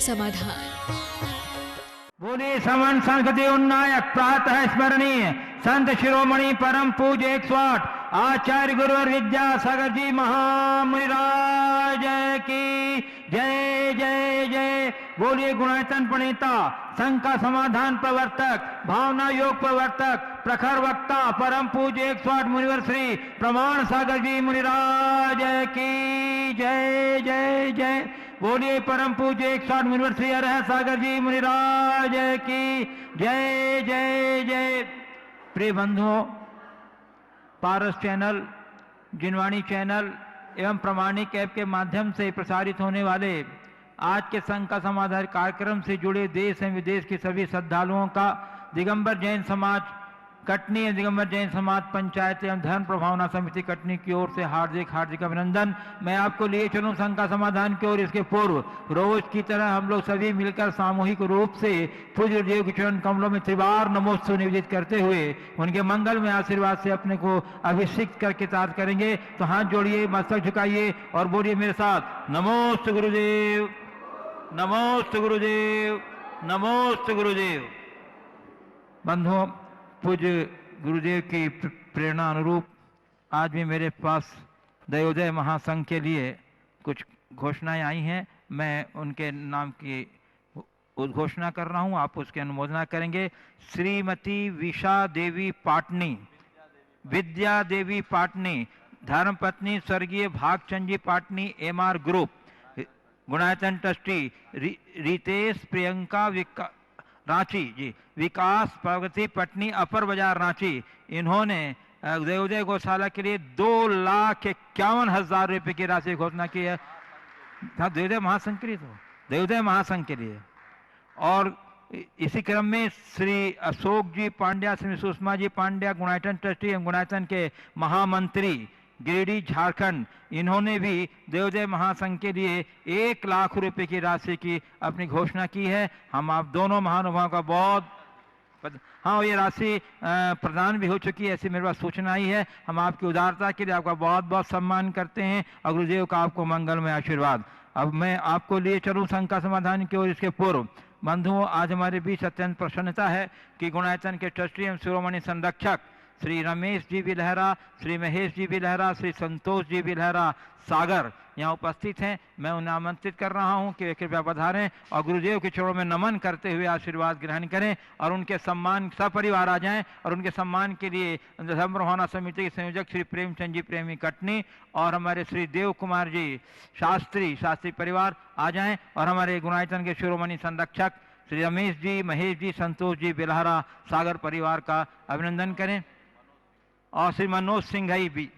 समाधान। बोले समन संस्कृति उन्नायक प्रातः स्मरणीय संत शिरोमणि परम पूज्य 108 आचार्य गुरुवर विद्यासागर जी महामुनिराज की जय जय जय। बोलिए गुणायतन प्रणेता संघ का समाधान प्रवर्तक भावना योग प्रवर्तक प्रखर वक्ता परम पूज्य 108 मुनिवर श्री प्रमाण सागर जी मुनिराज की जय जय जय। बोलिए परम पूज्य 108 मुनिवर श्री अरह सागर जी मुनिराज की जय जय जय। प्रिय बंधुओं, पारस चैनल, जिनवाणी चैनल एवं प्रमाणिक ऐप के माध्यम से प्रसारित होने वाले आज के संघ का समाधान कार्यक्रम से जुड़े देश एवं विदेश के सभी श्रद्धालुओं का दिगंबर जैन समाज कटनी एवं दिगंबर जैन समाज पंचायत एवं धर्म प्रभावना समिति कटनी की ओर से हार्दिक हार्दिक अभिनंदन। मैं आपको लिए चलूं संघ का समाधान की ओर। इसके पूर्व रोज की तरह हम लोग सभी मिलकर सामूहिक रूप से पूज्य देव के चरण कमलों में त्रिवार नमोस्तु निवेदित करते हुए उनके मंगल में आशीर्वाद से अपने को अभिषिक्त करके ताज करेंगे। तो हाथ जोड़िए, मस्तक झुकाइए और बोलिए मेरे साथ नमोस्तु गुरुदेव, नमोस्तु गुरुदेव, नमोस्तु गुरुदेव। बंधुओं, पूज्य गुरुदेव की प्रेरणा अनुरूप आज भी मेरे पास दयोदय महासंघ के लिए कुछ घोषणाएं आई हैं। मैं उनके नाम की उद्घोषणा कर रहा हूं, आप उसकी अनुमोदना करेंगे। श्रीमती विशा देवी पाटनी, विद्या देवी पाटनी, धर्मपत्नी स्वर्गीय Bhagchand ji Patni MR group, Gunayatan trustee Ritesh Priyanka Ranchi ji, Vikas Pragati Patni Upper Bazar Ranchi. इन्होंने देवोदय गौशाला के लिए 2,51,000 रुपए की राशि घोषणा की है। देवोदय महासंघ के लिए, तो देवोदय महासंघ के लिए। और इसी क्रम में श्री अशोक जी पांड्या, श्री सुषमा जी पांड्या, गुणायतन ट्रस्टी एवं गुणायतन के महामंत्री गिरिडीह झारखंड, इन्होंने भी देवोदय महासंघ के लिए 1 लाख रुपए की राशि की अपनी घोषणा की है। हम आप दोनों महानुभावों का बहुत हाँ, ये राशि प्रदान भी हो चुकी है, ऐसी मेरे पास सूचना आई है। हम आपकी उदारता के लिए आपका बहुत बहुत सम्मान करते हैं और गुरुदेव का आपको मंगल में आशीर्वाद। अब मैं आपको लिए चलूँ संघ का समाधान की ओर। इसके पूर्व बंधुओं, आज हमारे बीच अत्यंत प्रसन्नता है कि गुणायतन के ट्रस्टी एवं शिरोमणि संरक्षक श्री रमेश जी भी लहरा, श्री महेश जी भी लहरा, श्री संतोष जी भी लहरा सागर यहाँ उपस्थित हैं। मैं उन्हें आमंत्रित कर रहा हूँ कि वे कृपया पधारें और गुरुदेव के चरणों में नमन करते हुए आशीर्वाद ग्रहण करें और उनके सम्मान सपरिवार आ जाएं। और उनके सम्मान के लिए धर्म प्रभावना समिति के संयोजक श्री प्रेमचंद जी प्रेमी कटनी और हमारे श्री देव कुमार जी शास्त्री परिवार आ जाएं और हमारे गुणायतन के शिरोमणि संरक्षक श्री रमेश जी, महेश जी, संतोष जी बिलहरा सागर परिवार का अभिनंदन करें। और श्री मनोज सिंघई भी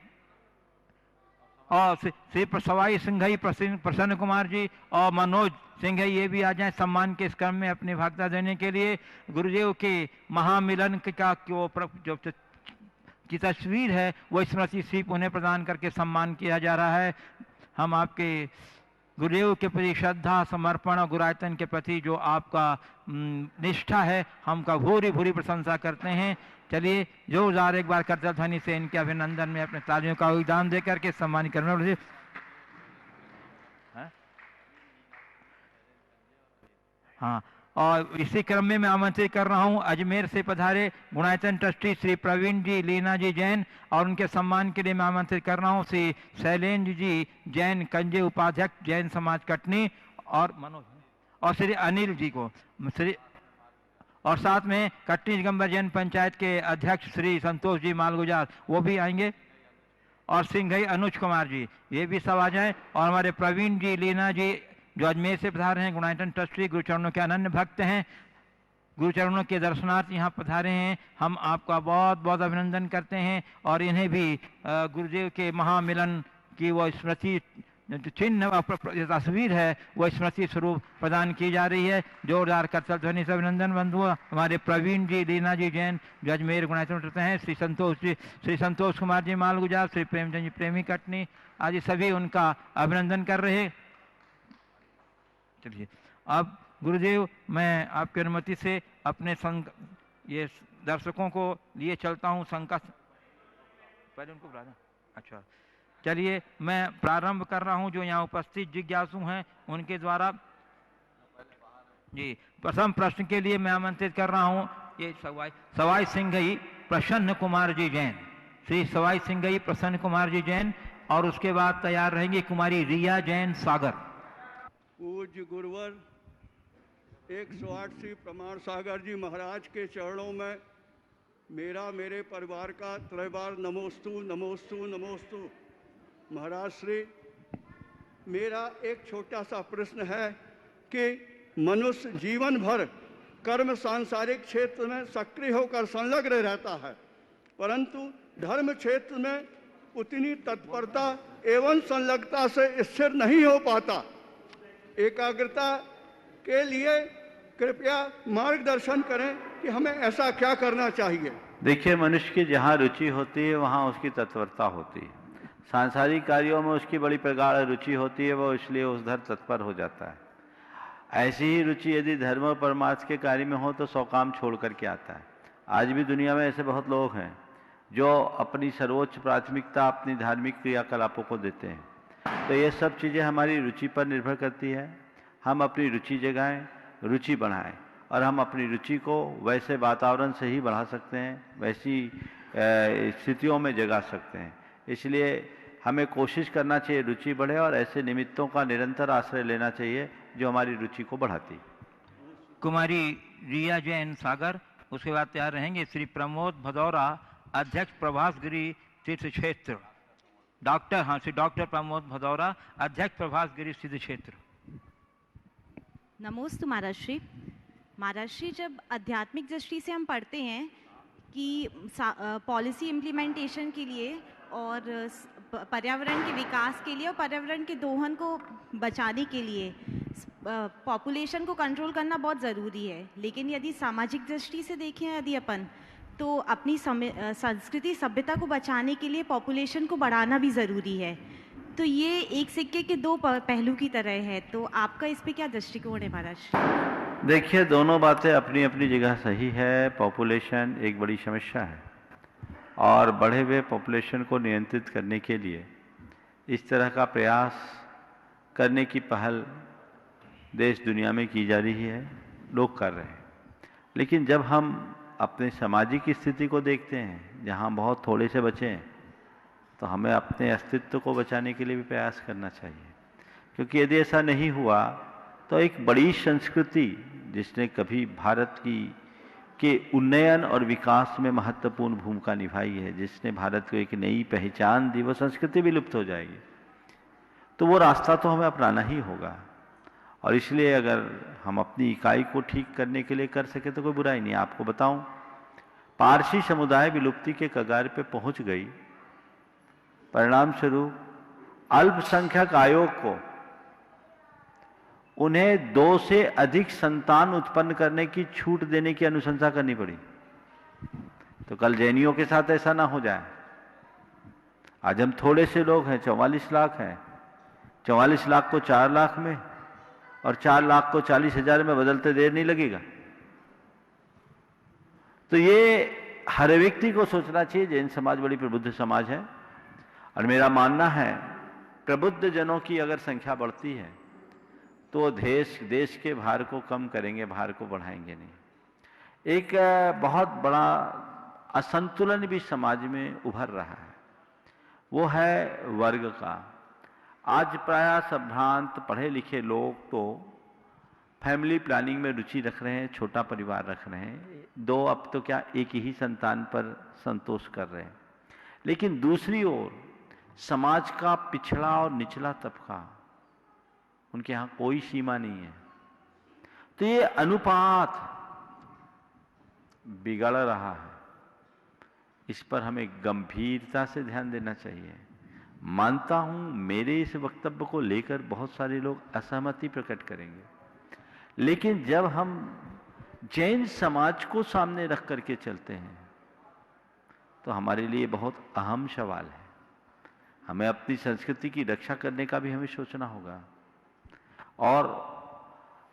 और श्री सवाई सिंघई प्रसन्न कुमार जी और मनोज सिंघई, ये भी आ जाएं सम्मान के इस क्रम में अपनी भागीदारी देने के लिए। गुरुदेव के महामिलन का जो की तस्वीर है वो स्मृति सीप उन्हें प्रदान करके सम्मान किया जा रहा है। हम आपके गुरुदेव के प्रति श्रद्धा समर्पण और गुरुआयतन के प्रति जो आपका निष्ठा है, हम का भूरी भूरी प्रशंसा करते हैं। चलिए जोरदार एक बार करतल ध्वनि से इनके अभिनंदन में अपने तालियों का योगदान देकर के सम्मान करने। हाँ, और इसी क्रम में मैं आमंत्रित कर रहा हूं अजमेर से पधारे गुणायतन ट्रस्टी श्री प्रवीण जी लीना जी जैन और उनके सम्मान के लिए मैं आमंत्रित कर रहा हूं श्री शैलेंद्र जी जैन कंजे उपाध्यक्ष जैन समाज कटनी और मनोज और श्री अनिल जी को श्री और साथ में कटनी दिगंबर जैन पंचायत के अध्यक्ष श्री संतोष जी मालगुजार वो भी आएंगे और सिंघई अनुज कुमार जी, ये भी सब आ जाएं। और हमारे प्रवीण जी लीना जी जो अजमेर से पधारे हैं, गुणायतन ट्रस्टी, गुरुचरणों के अनन्य भक्त हैं, गुरुचरणों के दर्शनार्थ यहाँ पधारे हैं। हम आपका बहुत बहुत अभिनंदन करते हैं और इन्हें भी गुरुदेव के महामिलन की वो स्मृति चिन्ह तस्वीर है वो स्मृति स्वरूप प्रदान की जा रही है। जोरदार करतल ध्वनि से अभिनंदन। बंधुओं, हमारे प्रवीण जी लीना जी जैन जो अजमेर गुणायतन ट्रस्ट हैं, श्री संतोष कुमार जी मालगुजार, श्री प्रेमचंद जी प्रेमी कटनी आदि सभी उनका अभिनंदन कर रहे। चलिए अब गुरुदेव, मैं आपकी अनुमति से अपने संघ ये दर्शकों को लिए चलता हूँ संघ का पहले उनको बुला दें। अच्छा, चलिए मैं प्रारंभ कर रहा हूं। जो यहाँ उपस्थित जिज्ञासु हैं उनके द्वारा जी, प्रथम प्रश्न के लिए मैं आमंत्रित कर रहा हूं ये सवाई सिंघई प्रसन्न कुमार जी जैन, श्री सवाई सिंघई प्रसन्न कुमार जी जैन, और उसके बाद तैयार रहेंगी कुमारी रिया जैन सागर। पूज्य गुरुवर 108 श्री प्रमाण सागर जी महाराज के चरणों में मेरा मेरे परिवार का त्रैबार नमोस्तु नमोस्तु नमोस्तु। महाराज श्री, मेरा एक छोटा सा प्रश्न है कि मनुष्य जीवन भर कर्म सांसारिक क्षेत्र में सक्रिय होकर संलग्न रहता है, परंतु धर्म क्षेत्र में उतनी तत्परता एवं संलग्नता से स्थिर नहीं हो पाता। एकाग्रता के लिए कृपया मार्गदर्शन करें कि हमें ऐसा क्या करना चाहिए। देखिए, मनुष्य की जहाँ रुचि होती है वहाँ उसकी तत्परता होती है। सांसारिक कार्यों में उसकी बड़ी प्रगाढ़ रुचि होती है, वो इसलिए उधर तत्पर हो जाता है। ऐसी ही रुचि यदि धर्म और परमार्थ के कार्य में हो तो 100 काम छोड़ करके आता है। आज भी दुनिया में ऐसे बहुत लोग हैं जो अपनी सर्वोच्च प्राथमिकता अपनी धार्मिक क्रियाकलापों को देते हैं। तो ये सब चीज़ें हमारी रुचि पर निर्भर करती है। हम अपनी रुचि जगाएं, रुचि बढ़ाएं, और हम अपनी रुचि को वैसे वातावरण से ही बढ़ा सकते हैं, वैसी स्थितियों में जगा सकते हैं। इसलिए हमें कोशिश करना चाहिए रुचि बढ़े, और ऐसे निमित्तों का निरंतर आश्रय लेना चाहिए जो हमारी रुचि को बढ़ाती। कुमारी रिया जैन सागर, उसके बाद तैयार रहेंगे श्री प्रमोद भदौरा, अध्यक्ष प्रभासगिरी तीर्थ क्षेत्र। श्री डॉक्टर प्रमोद भदौरा, अध्यक्ष प्रभासगिरी तीर्थ क्षेत्र। नमोस्तु महाराज श्री। महाराज श्री, जब आध्यात्मिक दृष्टि से हम पढ़ते हैं कि पॉलिसी इम्प्लीमेंटेशन के लिए और पर्यावरण के विकास के लिए और पर्यावरण के दोहन को बचाने के लिए पॉपुलेशन को कंट्रोल करना बहुत ज़रूरी है, लेकिन यदि सामाजिक दृष्टि से देखें यदि अपन, तो अपनी संस्कृति सभ्यता को बचाने के लिए पॉपुलेशन को बढ़ाना भी ज़रूरी है। तो ये एक सिक्के के दो पहलू की तरह है, तो आपका इस पे क्या दृष्टिकोण है महाराज? देखिए, दोनों बातें अपनी अपनी जगह सही है। पॉपुलेशन एक बड़ी समस्या है, और बढ़े हुए पॉपुलेशन को नियंत्रित करने के लिए इस तरह का प्रयास करने की पहल देश दुनिया में की जा रही है, लोग कर रहे हैं। लेकिन जब हम अपने सामाजिक स्थिति को देखते हैं, जहाँ बहुत थोड़े से बचे हैं, तो हमें अपने अस्तित्व को बचाने के लिए भी प्रयास करना चाहिए। क्योंकि यदि ऐसा नहीं हुआ तो एक बड़ी संस्कृति जिसने कभी भारत के उन्नयन और विकास में महत्वपूर्ण भूमिका निभाई है, जिसने भारत को एक नई पहचान दी, वो संस्कृति भी लुप्त हो जाएगी। तो वो रास्ता तो हमें अपनाना ही होगा, और इसलिए अगर हम अपनी इकाई को ठीक करने के लिए कर सके तो कोई बुराई नहीं। आपको बताऊं, पारसी समुदाय विलुप्ति के कगार पे पहुंच गई। परिणाम स्वरूप अल्पसंख्यक आयोग को उन्हें 2 से अधिक संतान उत्पन्न करने की छूट देने की अनुशंसा करनी पड़ी। तो कल जैनियों के साथ ऐसा ना हो जाए। आज हम थोड़े से लोग हैं, 44 लाख हैं। 44 लाख को 4 लाख में और 4 लाख को 40,000 में बदलते देर नहीं लगेगा। तो ये हर व्यक्ति को सोचना चाहिए। जैन समाज बड़ी प्रबुद्ध समाज है, और मेरा मानना है प्रबुद्ध जनों की अगर संख्या बढ़ती है तो देश के भार को कम करेंगे, भार को बढ़ाएंगे नहीं। एक बहुत बड़ा असंतुलन भी समाज में उभर रहा है, वो है वर्ग का। आज प्रायः संभ्रांत पढ़े लिखे लोग तो फैमिली प्लानिंग में रुचि रख रहे हैं, छोटा परिवार रख रहे हैं, 2 अब तो क्या एक ही संतान पर संतोष कर रहे हैं। लेकिन दूसरी ओर समाज का पिछड़ा और निचला तबका, उनके यहाँ कोई सीमा नहीं है। तो ये अनुपात बिगड़ रहा है, इस पर हमें गंभीरता से ध्यान देना चाहिए। मानता हूं मेरे इस वक्तव्य को लेकर बहुत सारे लोग असहमति प्रकट करेंगे, लेकिन जब हम जैन समाज को सामने रख करके चलते हैं तो हमारे लिए बहुत अहम सवाल है। हमें अपनी संस्कृति की रक्षा करने का भी हमें सोचना होगा, और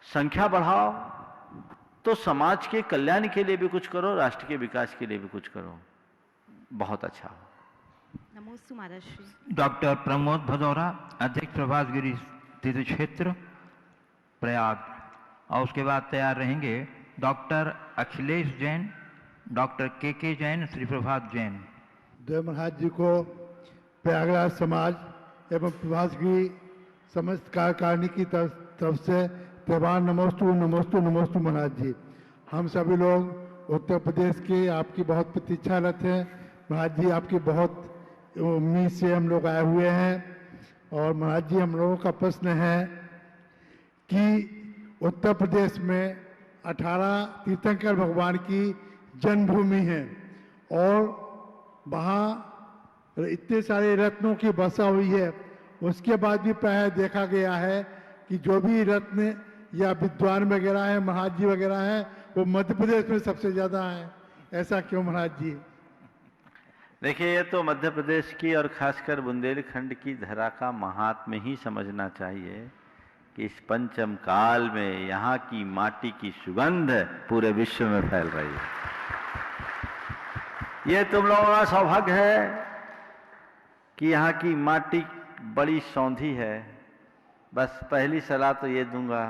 संख्या बढ़ाओ तो समाज के कल्याण के लिए भी कुछ करो, राष्ट्र के विकास के लिए भी कुछ करो, बहुत अच्छा हो। नमोस्तु महाराज श्री। डॉक्टर प्रमोद भदौरा, अध्यक्ष प्रभासगिरी तीर्थ क्षेत्र प्रयाग। और उसके बाद तैयार रहेंगे डॉक्टर अखिलेश जैन, डॉक्टर के जैन, श्री प्रभात जैन। देव महाराज जी को प्रयागराज समाज एवं प्रभासगिरी समस्त कार्यकारिणी की तरफ से त्रिवार नमोस्तु नमोस्तु नमोस्तु महाराज जी। हम सभी लोग उत्तर प्रदेश के आपकी बहुत प्रतीक्षारत हैं महाराज जी, आपकी बहुत उम्मीद से हम लोग आए हुए हैं। और महाराज जी, हम लोगों का प्रश्न है कि उत्तर प्रदेश में 18 तीर्थंकर भगवान की जन्मभूमि है और वहाँ इतने सारे रत्नों की वर्षा हुई है, उसके बाद भी प्राय देखा गया है कि जो भी रत्न या विद्वान वगैरह हैं, महाराज जी वगैरह हैं, वो मध्य प्रदेश में सबसे ज़्यादा हैं। ऐसा क्यों महाराज जी? देखिए, ये तो मध्य प्रदेश की और खासकर बुंदेलखंड की धरा का महात्म्य ही समझना चाहिए कि इस पंचम काल में यहाँ की माटी की सुगंध पूरे विश्व में फैल रही है। ये तुम लोगों का सौभाग्य है कि यहाँ की माटी बड़ी सौंधी है। बस पहली सलाह तो ये दूंगा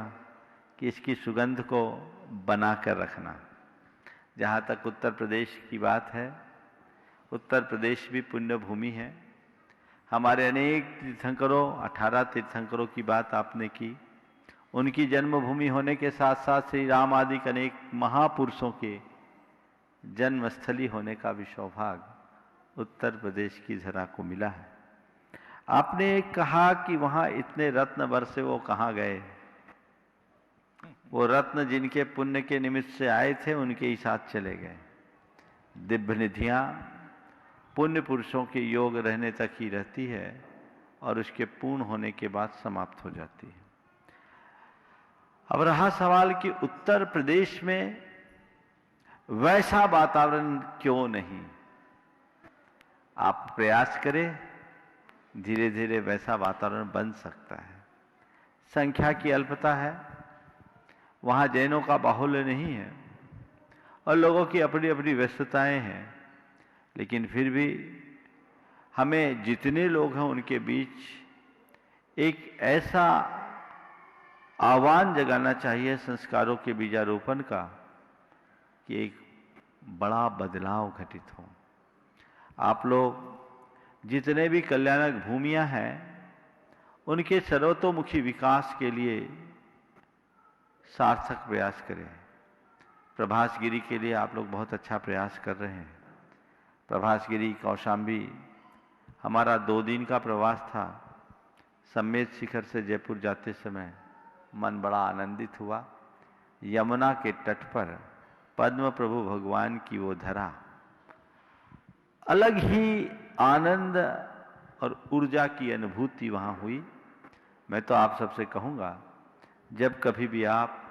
कि इसकी सुगंध को बना कर रखना। जहाँ तक उत्तर प्रदेश की बात है, उत्तर प्रदेश भी पुण्य भूमि है। हमारे अनेक तीर्थंकरों, 18 तीर्थंकरों की बात आपने की। उनकी जन्मभूमि होने के साथ साथ श्री राम आदि अनेक महापुरुषों के जन्मस्थली होने का भी सौभाग्य उत्तर प्रदेश की धरा को मिला है। आपने कहा कि वहाँ इतने रत्न बरसे, वो कहाँ गए? वो रत्न जिनके पुण्य के निमित्त से आए थे, उनके ही साथ चले गए। दिव्य निधियाँ पुण्य पुरुषों के योग रहने तक ही रहती है और उसके पूर्ण होने के बाद समाप्त हो जाती है। अब रहा सवाल कि उत्तर प्रदेश में वैसा वातावरण क्यों नहीं? आप प्रयास करें, धीरे धीरे वैसा वातावरण बन सकता है। संख्या की अल्पता है, वहाँ जैनों का बाहुल्य नहीं है और लोगों की अपनी अपनी व्यस्तताएं हैं, लेकिन फिर भी हमें जितने लोग हैं उनके बीच एक ऐसा आह्वान जगाना चाहिए संस्कारों के बीजारोपण का कि एक बड़ा बदलाव घटित हो। आप लोग जितने भी कल्याणक भूमियां हैं, उनके सर्वतोमुखी विकास के लिए सार्थक प्रयास करें। प्रभासगिरी के लिए आप लोग बहुत अच्छा प्रयास कर रहे हैं। प्रभासगिरी, कौशाम्बी, हमारा 2 दिन का प्रवास था। सम्मेद शिखर से जयपुर जाते समय मन बड़ा आनंदित हुआ। यमुना के तट पर पद्म प्रभु भगवान की वो धरा, अलग ही आनंद और ऊर्जा की अनुभूति वहाँ हुई। मैं तो आप सबसे कहूँगा, जब कभी भी आप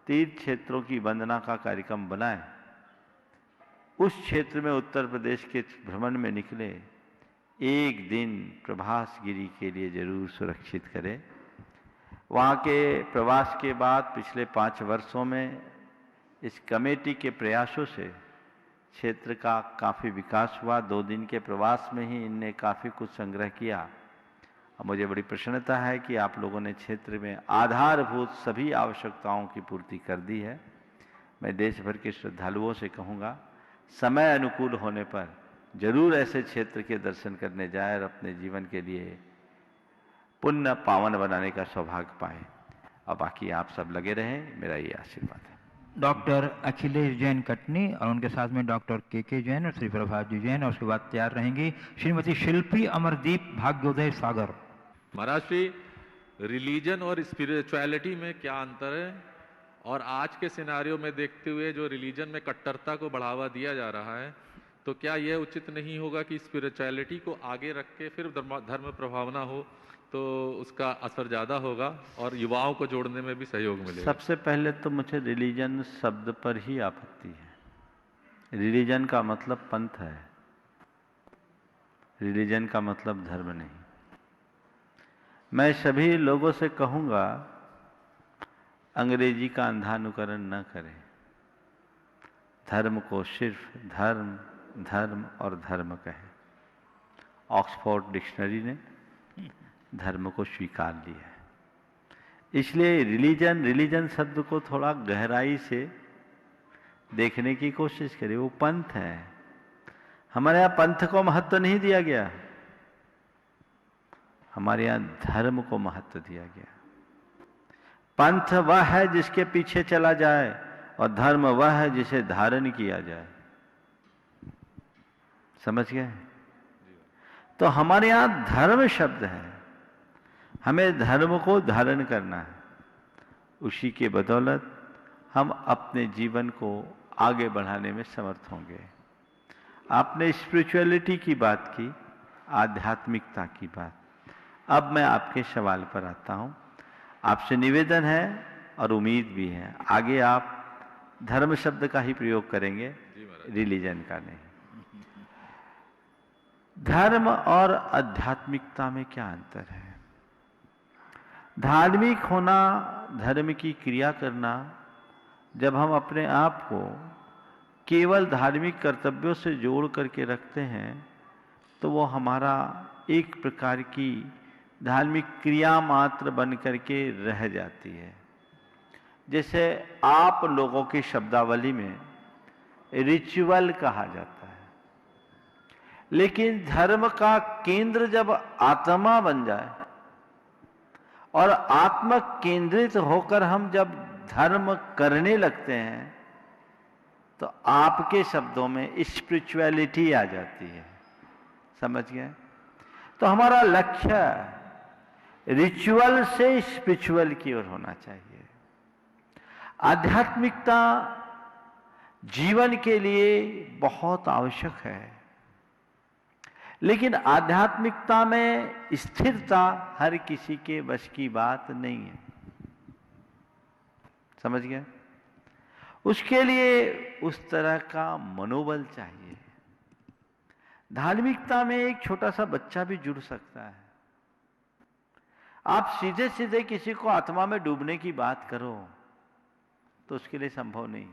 तीर्थ क्षेत्रों की वंदना का कार्यक्रम बनाएं, उस क्षेत्र में उत्तर प्रदेश के भ्रमण में निकले, एक दिन प्रभासगिरी के लिए जरूर सुरक्षित करें। वहाँ के प्रवास के बाद पिछले 5 वर्षों में इस कमेटी के प्रयासों से क्षेत्र का काफ़ी विकास हुआ। 2 दिन के प्रवास में ही इनने काफ़ी कुछ संग्रह किया। और मुझे बड़ी प्रसन्नता है कि आप लोगों ने क्षेत्र में आधारभूत सभी आवश्यकताओं की पूर्ति कर दी है। मैं देश भर के श्रद्धालुओं से कहूँगा, समय अनुकूल होने पर जरूर ऐसे क्षेत्र के दर्शन करने जाए और अपने जीवन के लिए पुण्य पावन बनाने का सौभाग्य पाए। और बाकी आप सब लगे रहें, मेरा ये आशीर्वाद है। डॉक्टर अखिलेश जैन कटनी और उनके साथ में डॉक्टर के जैन और श्री प्रभात जी जैन, और उसके बाद तैयार रहेंगी श्रीमती शिल्पी अमरदीप भाग्योदय सागर। महाराज श्री, रिलीजन और स्पिरिचुअलिटी में क्या अंतर है? और आज के सिनारियो में देखते हुए जो रिलीजन में कट्टरता को बढ़ावा दिया जा रहा है, तो क्या यह उचित नहीं होगा कि स्पिरिचुअलिटी को आगे रख के फिर धर्म प्रभावना हो, तो उसका असर ज़्यादा होगा और युवाओं को जोड़ने में भी सहयोग मिलेगा? सबसे पहले तो मुझे रिलीजन शब्द पर ही आपत्ति है। रिलीजन का मतलब पंथ है, रिलीजन का मतलब धर्म नहीं। मैं सभी लोगों से कहूँगा, अंग्रेजी का अंधानुकरण न करें। धर्म को सिर्फ धर्म, धर्म और धर्म कहें। ऑक्सफोर्ड डिक्शनरी ने धर्म को स्वीकार लिया है। इसलिए रिलीजन शब्द को थोड़ा गहराई से देखने की कोशिश करिए। वो पंथ है, हमारे यहाँ पंथ को महत्व नहीं दिया गया, हमारे यहाँ धर्म को महत्व दिया गया। पंथ वह है जिसके पीछे चला जाए और धर्म वह है जिसे धारण किया जाए। समझ गए? तो हमारे यहां धर्म शब्द है, हमें धर्म को धारण करना है, उसी के बदौलत हम अपने जीवन को आगे बढ़ाने में समर्थ होंगे। आपने स्पिरिचुअलिटी की बात की, आध्यात्मिकता की बात। अब मैं आपके सवाल पर आता हूं। आपसे निवेदन है और उम्मीद भी है, आगे आप धर्म शब्द का ही प्रयोग करेंगे, रिलीजन का नहीं। धर्म और आध्यात्मिकता में क्या अंतर है? धार्मिक होना, धर्म की क्रिया करना, जब हम अपने आप को केवल धार्मिक कर्तव्यों से जोड़ करके रखते हैं तो वो हमारा एक प्रकार की धार्मिक क्रिया मात्र बन करके रह जाती है। जैसे आप लोगों की शब्दावली में रिचुअल कहा जाता है, लेकिन धर्म का केंद्र जब आत्मा बन जाए और आत्म केंद्रित होकर हम जब धर्म करने लगते हैं तो आपके शब्दों में स्पिरिचुअलिटी आ जाती है। समझ गए? तो हमारा लक्ष्य रिचुअल से स्पिरिचुअल की ओर होना चाहिए। आध्यात्मिकता जीवन के लिए बहुत आवश्यक है, लेकिन आध्यात्मिकता में स्थिरता हर किसी के वश की बात नहीं है। समझ गए? उसके लिए उस तरह का मनोबल चाहिए। धार्मिकता में एक छोटा सा बच्चा भी जुड़ सकता है। आप सीधे सीधे किसी को आत्मा में डूबने की बात करो तो उसके लिए संभव नहीं।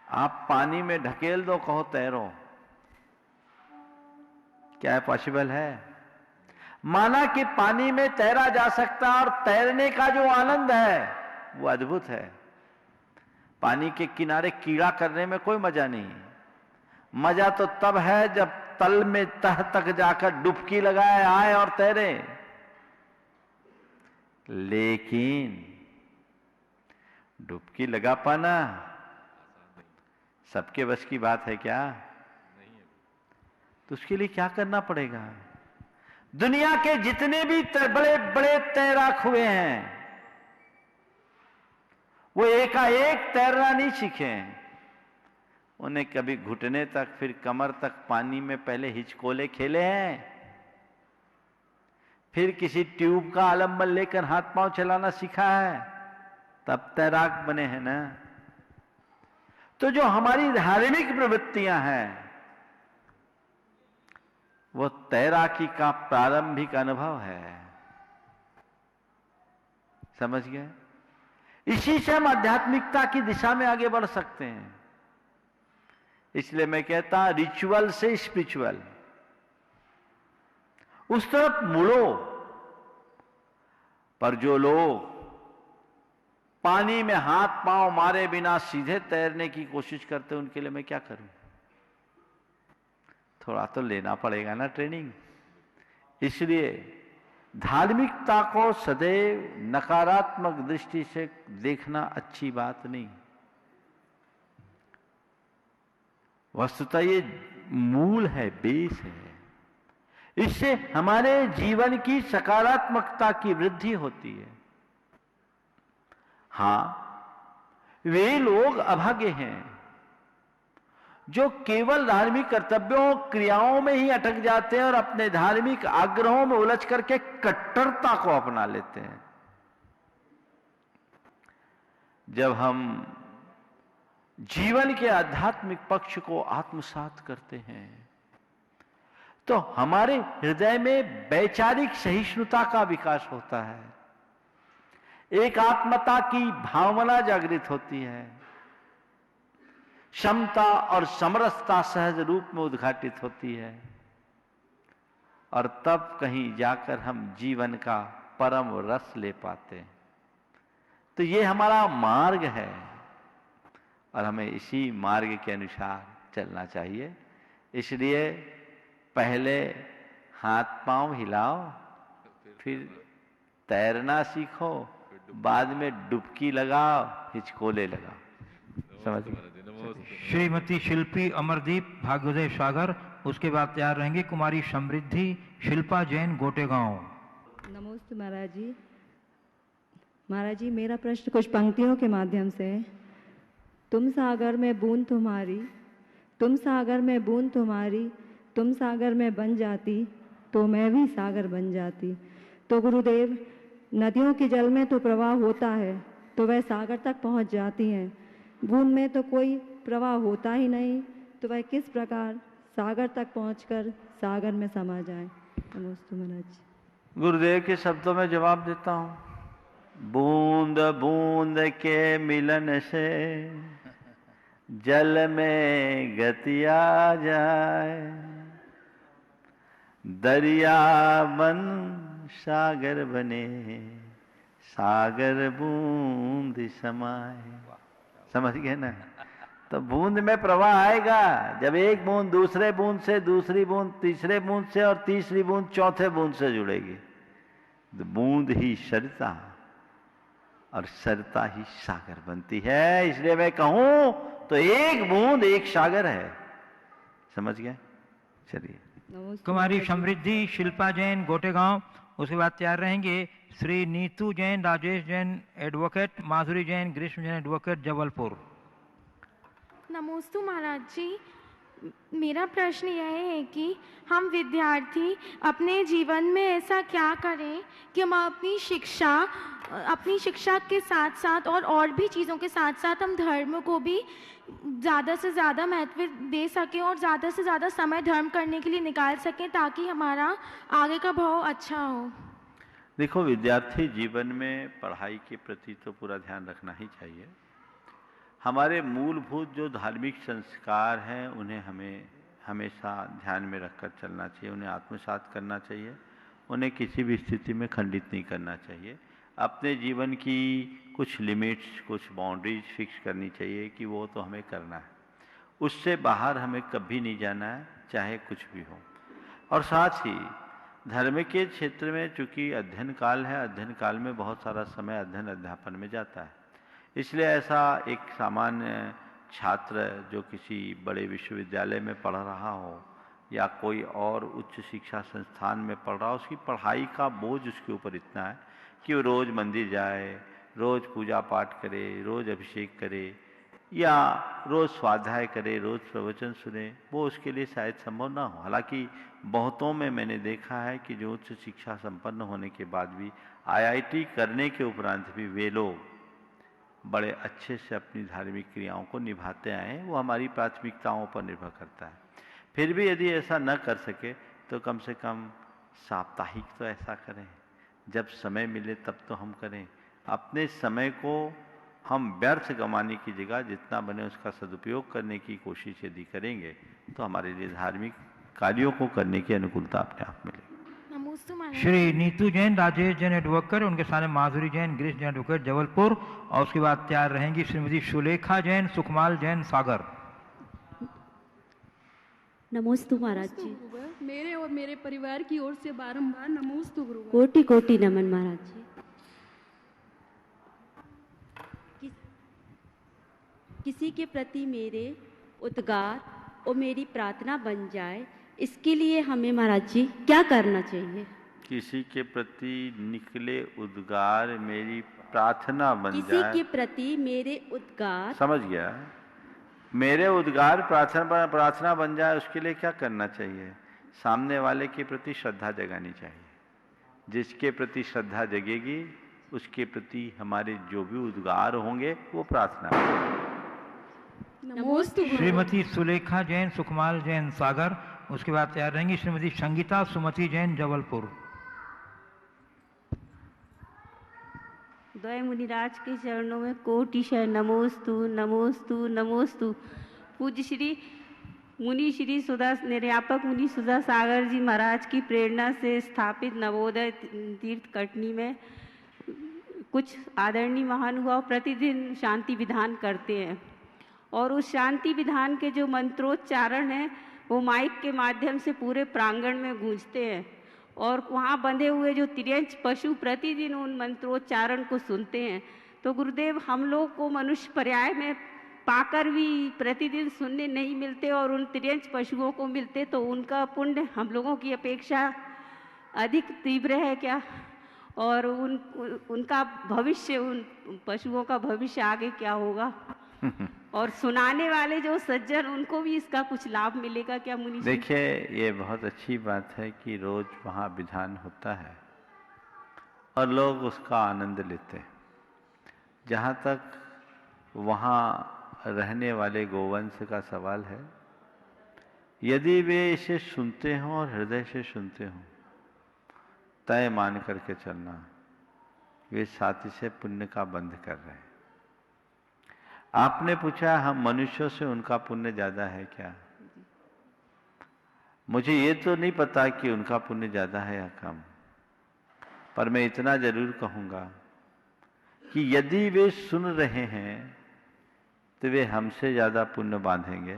आप पानी में ढकेल दो, कहो तैरो, क्या पॉसिबल है? माना कि पानी में तैरा जा सकता है और तैरने का जो आनंद है वो अद्भुत है। पानी के किनारे कीड़ा करने में कोई मजा नहीं। मजा तो तब है जब तल में तह तक जाकर डुबकी लगाए आए और तैरे। लेकिन डुबकी लगा पाना सबके बस की बात है क्या? तो उसके लिए क्या करना पड़ेगा? दुनिया के जितने भी बड़े बड़े तैराक हुए हैं वो एकाएक तैरना नहीं सीखे। उन्हें कभी घुटने तक फिर कमर तक पानी में पहले हिचकोले खेले हैं, फिर किसी ट्यूब का आलम्बन लेकर हाथ पांव चलाना सीखा है, तब तैराक बने हैं ना। तो जो हमारी धार्मिक प्रवृत्तियां हैं वो तैराकी का प्रारंभिक अनुभव है। समझ गए? इसी से हम आध्यात्मिकता की दिशा में आगे बढ़ सकते हैं। इसलिए मैं कहता रिचुअल से स्पिरिचुअल, उस तरफ मुड़ो। पर जो लोग पानी में हाथ पांव मारे बिना सीधे तैरने की कोशिश करते हैं उनके लिए मैं क्या करूं? थोड़ा तो लेना पड़ेगा ना ट्रेनिंग। इसलिए धार्मिकता को सदैव नकारात्मक दृष्टि से देखना अच्छी बात नहीं। वस्तुतः ये मूल है, बेस है। इससे हमारे जीवन की सकारात्मकता की वृद्धि होती है। हां, वे लोग अभागे हैं जो केवल धार्मिक कर्तव्यों क्रियाओं में ही अटक जाते हैं और अपने धार्मिक आग्रहों में उलझ करके कट्टरता को अपना लेते हैं। जब हम जीवन के आध्यात्मिक पक्ष को आत्मसात करते हैं तो हमारे हृदय में वैचारिक सहिष्णुता का विकास होता है, एकात्मता की भावना जागृत होती है, क्षमता और समरसता सहज रूप में उद्घाटित होती है, और तब कहीं जाकर हम जीवन का परम रस ले पाते हैं। तो ये हमारा मार्ग है और हमें इसी मार्ग के अनुसार चलना चाहिए। इसलिए पहले हाथ पांव हिलाओ, फिर तैरना सीखो, बाद में डुबकी लगाओ, हिचकोले लगाओ। समझ गए? श्रीमती शिल्पी अमरदीप भाग्योदय सागर, उसके बाद तैयार रहेंगे कुमारी समृद्धि शिल्पा जैन गोटेगांव। नमस्ते महाराज जी। महाराज जी, मेरा प्रश्न कुछ पंक्तियों के माध्यम से है। तुम सागर में बूंद तुम्हारी, तुम सागर में बूंद तुम्हारी, तुम सागर में बन जाती तो मैं भी सागर बन जाती। तो गुरुदेव, नदियों के जल में तो प्रवाह होता है तो वह सागर तक पहुंच जाती हैं, बूंद में तो कोई प्रवाह होता ही नहीं, तो वह किस प्रकार सागर तक पहुंचकर सागर में समा जाए। नमस्ते महाराज जी। गुरुदेव के शब्दों में जवाब देता हूं। बूंद बूंद के मिलन से जल में गति आ जाए, दरिया बन सागर बने, सागर बूंद समाए। समझ गए ना? तो बूंद में प्रवाह आएगा। जब एक बूंद दूसरे बूंद से, दूसरी बूंद तीसरे बूंद से और तीसरी बूंद चौथे बूंद से जुड़ेगी, तो बूंद ही सरिता और सरिता ही सागर बनती है। इसलिए मैं कहूं तो एक बूंद एक सागर है। समझ गए? चलिए। कुमारी समृद्धि शिल्पा जैन गोटेगांव, उसके बाद तैयार रहेंगे श्री नीतू जैन राजेश जैन एडवोकेट, माधुरी जैन ग्रीष्म जैन एडवोकेट जबलपुर। नमोस्तु महाराज जी। मेरा प्रश्न यह है कि हम विद्यार्थी अपने जीवन में ऐसा क्या करें कि हम अपनी शिक्षा के साथ साथ और भी चीज़ों के साथ साथ हम धर्म को भी ज़्यादा से ज़्यादा महत्व दे सकें और ज़्यादा से ज़्यादा समय धर्म करने के लिए निकाल सकें, ताकि हमारा आगे का भाव अच्छा हो। देखो, विद्यार्थी जीवन में पढ़ाई के प्रति तो पूरा ध्यान रखना ही चाहिए। हमारे मूलभूत जो धार्मिक संस्कार हैं उन्हें हमें हमेशा ध्यान में रखकर चलना चाहिए, उन्हें आत्मसात करना चाहिए, उन्हें किसी भी स्थिति में खंडित नहीं करना चाहिए। अपने जीवन की कुछ लिमिट्स, कुछ बाउंड्रीज फिक्स करनी चाहिए कि वो तो हमें करना है, उससे बाहर हमें कभी नहीं जाना है, चाहे कुछ भी हो। और साथ ही धर्म के क्षेत्र में चूँकि अध्ययन काल है, अध्ययन काल में बहुत सारा समय अध्ययन अध्यापन में जाता है। इसलिए ऐसा एक सामान्य छात्र जो किसी बड़े विश्वविद्यालय में पढ़ रहा हो या कोई और उच्च शिक्षा संस्थान में पढ़ रहा हो, उसकी पढ़ाई का बोझ उसके ऊपर इतना है कि वो रोज़ मंदिर जाए, रोज़ पूजा पाठ करे, रोज़ अभिषेक करे या रोज़ स्वाध्याय करे, रोज़ प्रवचन सुने, वो उसके लिए शायद संभव ना हो। हालांकि बहुतों में मैंने देखा है कि जो उच्च शिक्षा संपन्न होने के बाद भी IIT करने के उपरांत भी वे लोग बड़े अच्छे से अपनी धार्मिक क्रियाओं को निभाते आए हैं। वो हमारी प्राथमिकताओं पर निर्भर करता है। फिर भी यदि ऐसा न कर सके तो कम से कम साप्ताहिक तो ऐसा करें, जब समय मिले तब तो हम करें। अपने समय को हम व्यर्थ गंवाने की जगह जितना बने उसका सदुपयोग करने की कोशिश यदि करेंगे तो हमारे लिए धार्मिक कार्यों को करने की अनुकूलता अपने आप मिलेगी। श्री नीतू जैन राजेश जैन एडवोकेट, उनके सामने माधुरी जैन ग्रीष्म जैन एडवोकेट जबलपुर, और उसके बाद तैयार रहेंगी श्रीमती सुलेखा जैन सुखमाल जैन सागर। नमोस्तु महाराज जी। मेरे और मेरे परिवार की ओर से बारंबार नमोस्तु गुरुवर। कोटि कोटि नमन महाराज जी। किसी के प्रति मेरे उद्गार और मेरी प्रार्थना बन जाए, इसके लिए हमें महाराज जी क्या करना चाहिए? किसी के प्रति निकले उद्गार मेरी प्रार्थना बन जाए। किसी के प्रति मेरे उद्गार, समझ गया, मेरे उद्गार प्रार्थना बन जाए, उसके लिए क्या करना चाहिए? सामने वाले के प्रति श्रद्धा जगानी चाहिए। जिसके प्रति श्रद्धा जगेगी उसके प्रति हमारे जो भी उद्गार होंगे वो प्रार्थना। श्रीमती सुलेखा जैन सुखमाल जैन सागर, उसके बाद तैयार रहेंगी श्रीमती संगीता सुमति जैन जबलपुर। द्वय मुनिराज के चरणों में कोटि शरण नमोस्तु नमोस्तु नमोस्तु। पूज्य श्री मुनि श्री सुधा निर्यापक मुनि सुधा सागर जी महाराज की प्रेरणा से स्थापित नवोदय तीर्थ कटनी में कुछ आदरणीय महानुभाव प्रतिदिन शांति विधान करते हैं और उस शांति विधान के जो मंत्रोच्चारण हैं वो माइक के माध्यम से पूरे प्रांगण में गूंजते हैं और वहाँ बंधे हुए जो तिर्यंच पशु प्रतिदिन उन मंत्रोच्चारण को सुनते हैं। तो गुरुदेव, हम लोग को मनुष्य पर्याय में पाकर भी प्रतिदिन सुनने नहीं मिलते और उन तिर्यंच पशुओं को मिलते, तो उनका पुण्य हम लोगों की अपेक्षा अधिक तीव्र है क्या? और उनका भविष्य, उन पशुओं का भविष्य आगे क्या होगा? और सुनाने वाले जो सज्जन, उनको भी इसका कुछ लाभ मिलेगा क्या मुनि? देखिए, ये बहुत अच्छी बात है कि रोज वहाँ विधान होता है और लोग उसका आनंद लेते हैं। जहाँ तक वहाँ रहने वाले गोवंश का सवाल है, यदि वे इसे सुनते हों और हृदय से सुनते हों, तय मान करके चलना, वे साथी से पुण्य का बंध कर रहे हैं। आपने पूछा हम मनुष्यों से उनका पुण्य ज्यादा है क्या? मुझे ये तो नहीं पता कि उनका पुण्य ज्यादा है या कम, पर मैं इतना जरूर कहूंगा कि यदि वे सुन रहे हैं तो वे हमसे ज्यादा पुण्य बांधेंगे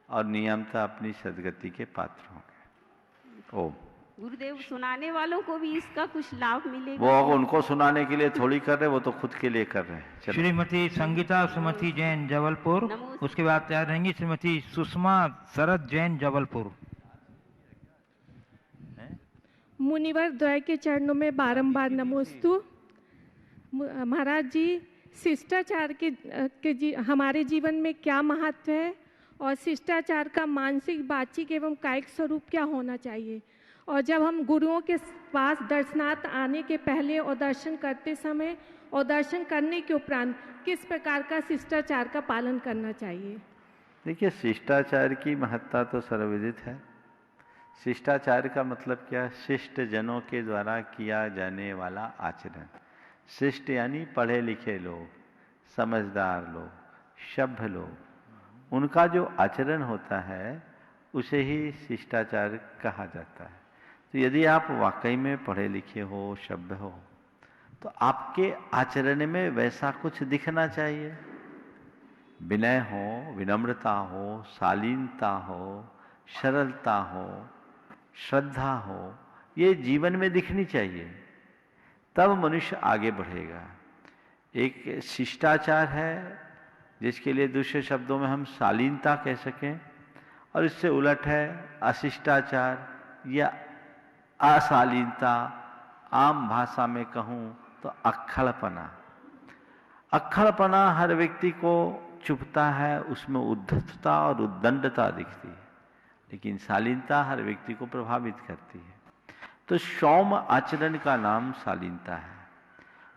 और नियमतः अपनी सद्गति के पात्र होंगे। ओम। गुरुदेव, सुनाने वालों को भी इसका कुछ लाभ मिलेगा? वो उनको सुनाने के लिए थोड़ी कर रहे, वो तो खुद के लिए कर रहे हैं। श्रीमती संगीता सुमति जैन जबलपुर, उसके बाद तैयार रहेंगी श्रीमती सुषमा शरद जैन जबलपुर। मुनिवर द्वय के चरणों में बारंबार नमोस्तु। महाराज जी, शिष्टाचार के हमारे जीवन में क्या महत्व है और शिष्टाचार का मानसिक, वाचिक एवं कायिक स्वरूप क्या होना चाहिए? और जब हम गुरुओं के पास दर्शनार्थ आने के पहले और दर्शन करते समय और दर्शन करने के उपरांत किस प्रकार का शिष्टाचार का पालन करना चाहिए? देखिए, शिष्टाचार की महत्ता तो सर्वविदित है। शिष्टाचार का मतलब क्या? शिष्ट जनों के द्वारा किया जाने वाला आचरण। शिष्ट यानी पढ़े लिखे लोग, समझदार लोग, सभ्य लोग, उनका जो आचरण होता है उसे ही शिष्टाचार कहा जाता है। तो यदि आप वाकई में पढ़े लिखे हो, सभ्य हो, तो आपके आचरण में वैसा कुछ दिखना चाहिए। विनय हो, विनम्रता हो, शालीनता हो, सरलता हो, श्रद्धा हो, ये जीवन में दिखनी चाहिए, तब मनुष्य आगे बढ़ेगा। एक शिष्टाचार है जिसके लिए दूसरे शब्दों में हम शालीनता कह सकें, और इससे उलट है अशिष्टाचार या अशालीनता। आम भाषा में कहूँ तो अक्खड़पना। अक्खड़पना हर व्यक्ति को चुभता है, उसमें उद्धतता और उद्दंडता दिखती है, लेकिन शालीनता हर व्यक्ति को प्रभावित करती है। तो सौम्य आचरण का नाम शालीनता है,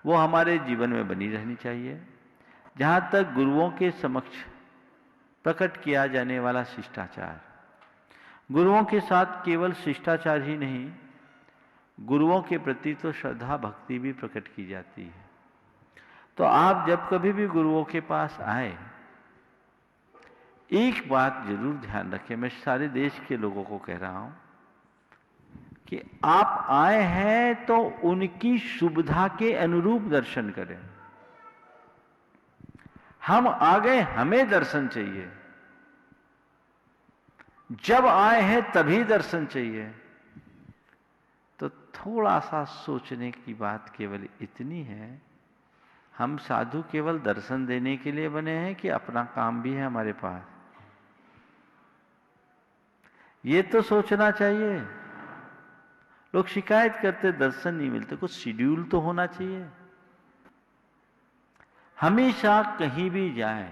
वो हमारे जीवन में बनी रहनी चाहिए। जहाँ तक गुरुओं के समक्ष प्रकट किया जाने वाला शिष्टाचार, गुरुओं के साथ केवल शिष्टाचार ही नहीं, गुरुओं के प्रति तो श्रद्धा भक्ति भी प्रकट की जाती है। तो आप जब कभी भी गुरुओं के पास आए, एक बात जरूर ध्यान रखें, मैं सारे देश के लोगों को कह रहा हूं कि आप आए हैं तो उनकी सुविधा के अनुरूप दर्शन करें। हम आ गए, हमें दर्शन चाहिए, जब आए हैं तभी दर्शन चाहिए। तो थोड़ा सा सोचने की बात केवल इतनी है, हम साधु केवल दर्शन देने के लिए बने हैं कि अपना काम भी है हमारे पास? ये तो सोचना चाहिए। लोग शिकायत करते दर्शन नहीं मिलते, कुछ शेड्यूल तो होना चाहिए। हमेशा कहीं भी जाएं,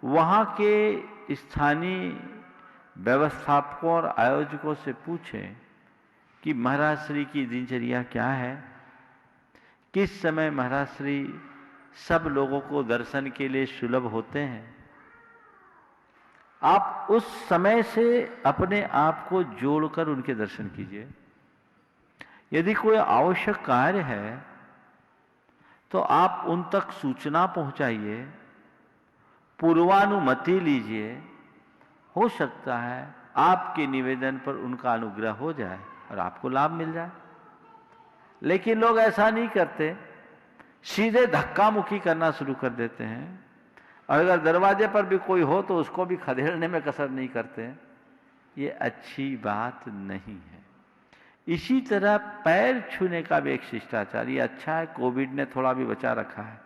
वहां के स्थानीय व्यवस्थापकों और आयोजकों से पूछें कि महाराज श्री की दिनचर्या क्या है, किस समय महाराज श्री सब लोगों को दर्शन के लिए सुलभ होते हैं। आप उस समय से अपने आप को जोड़कर उनके दर्शन कीजिए। यदि कोई आवश्यक कार्य है तो आप उन तक सूचना पहुंचाइए, पूर्वानुमति लीजिए हो सकता है आपके निवेदन पर उनका अनुग्रह हो जाए और आपको लाभ मिल जाए। लेकिन लोग ऐसा नहीं करते, सीधे धक्का मुक्की करना शुरू कर देते हैं, और अगर दरवाजे पर भी कोई हो तो उसको भी खदेड़ने में कसर नहीं करते। ये अच्छी बात नहीं है। इसी तरह पैर छूने का भी एक शिष्टाचार, ये अच्छा है, कोविड ने थोड़ा भी बचा रखा है।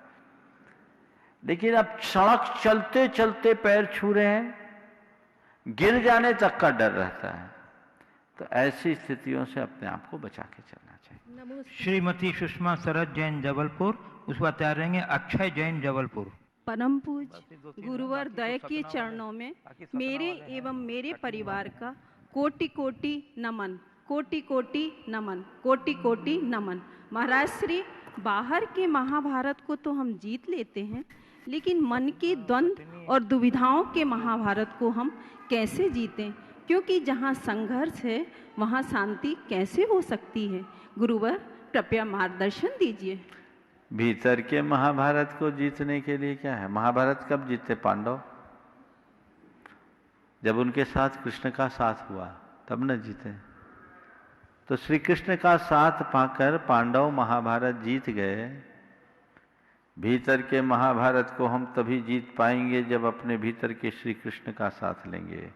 लेकिन अब सड़क चलते चलते पैर छू रहे हैं, गिर जाने तक का डर रहता है, तो ऐसी स्थितियों से अपने आप को बचा के चलना चाहिए। श्रीमती सुषमा शरद जैन जबलपुर, उस पर तैयार रहेंगे अक्षय जैन जबलपुर। परम पूज्य गुरुवर दया के चरणों में मेरे एवं मेरे परिवार का कोटि कोटि नमन, कोटि कोटि नमन, कोटि कोटि नमन। महाराज श्री, बाहर के महाभारत को तो हम जीत लेते हैं, लेकिन मन के द्वंद्व और दुविधाओं के महाभारत को हम कैसे जीतें? क्योंकि जहाँ संघर्ष है वहाँ शांति कैसे हो सकती है? गुरुवर कृपया मार्गदर्शन दीजिए। भीतर के महाभारत को जीतने के लिए क्या है? महाभारत कब जीते पांडव? जब उनके साथ कृष्ण का साथ हुआ तब न जीते। तो श्री कृष्ण का साथ पाकर पांडव महाभारत जीत गए। भीतर के महाभारत को हम तभी जीत पाएंगे जब अपने भीतर के श्री कृष्ण का साथ लेंगे।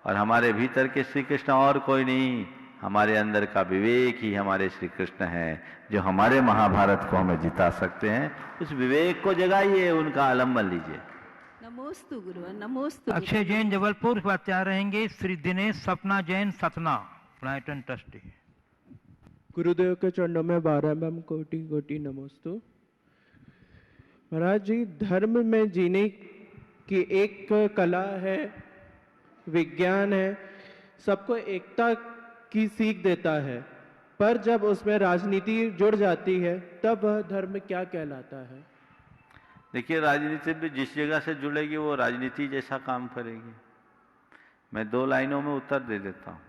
और हमारे भीतर के श्री कृष्ण और कोई नहीं, हमारे अंदर का विवेक ही हमारे श्री कृष्ण है, जो हमारे महाभारत को हमें जिता सकते हैं। उस विवेक को जगाइए, उनका आलम्बन लीजिए। नमोस्तु गुरुवर, नमोस्तु। अक्षय जैन जबलपुर पर तैयार रहेंगे श्री दिनेश सपना जैन सतना, ब्राइटन ट्रस्टी। गुरुदेव के चरणों में बारंबार कोटि कोटि नमोस्तु। महाराज जी, धर्म में जीने की एक कला है, विज्ञान है, सबको एकता की सीख देता है, पर जब उसमें राजनीति जुड़ जाती है तब वह धर्म क्या कहलाता है? देखिए, राजनीति भी जिस जगह से जुड़ेगी वो राजनीति जैसा काम करेगी। मैं 2 लाइनों में उत्तर दे देता हूँ।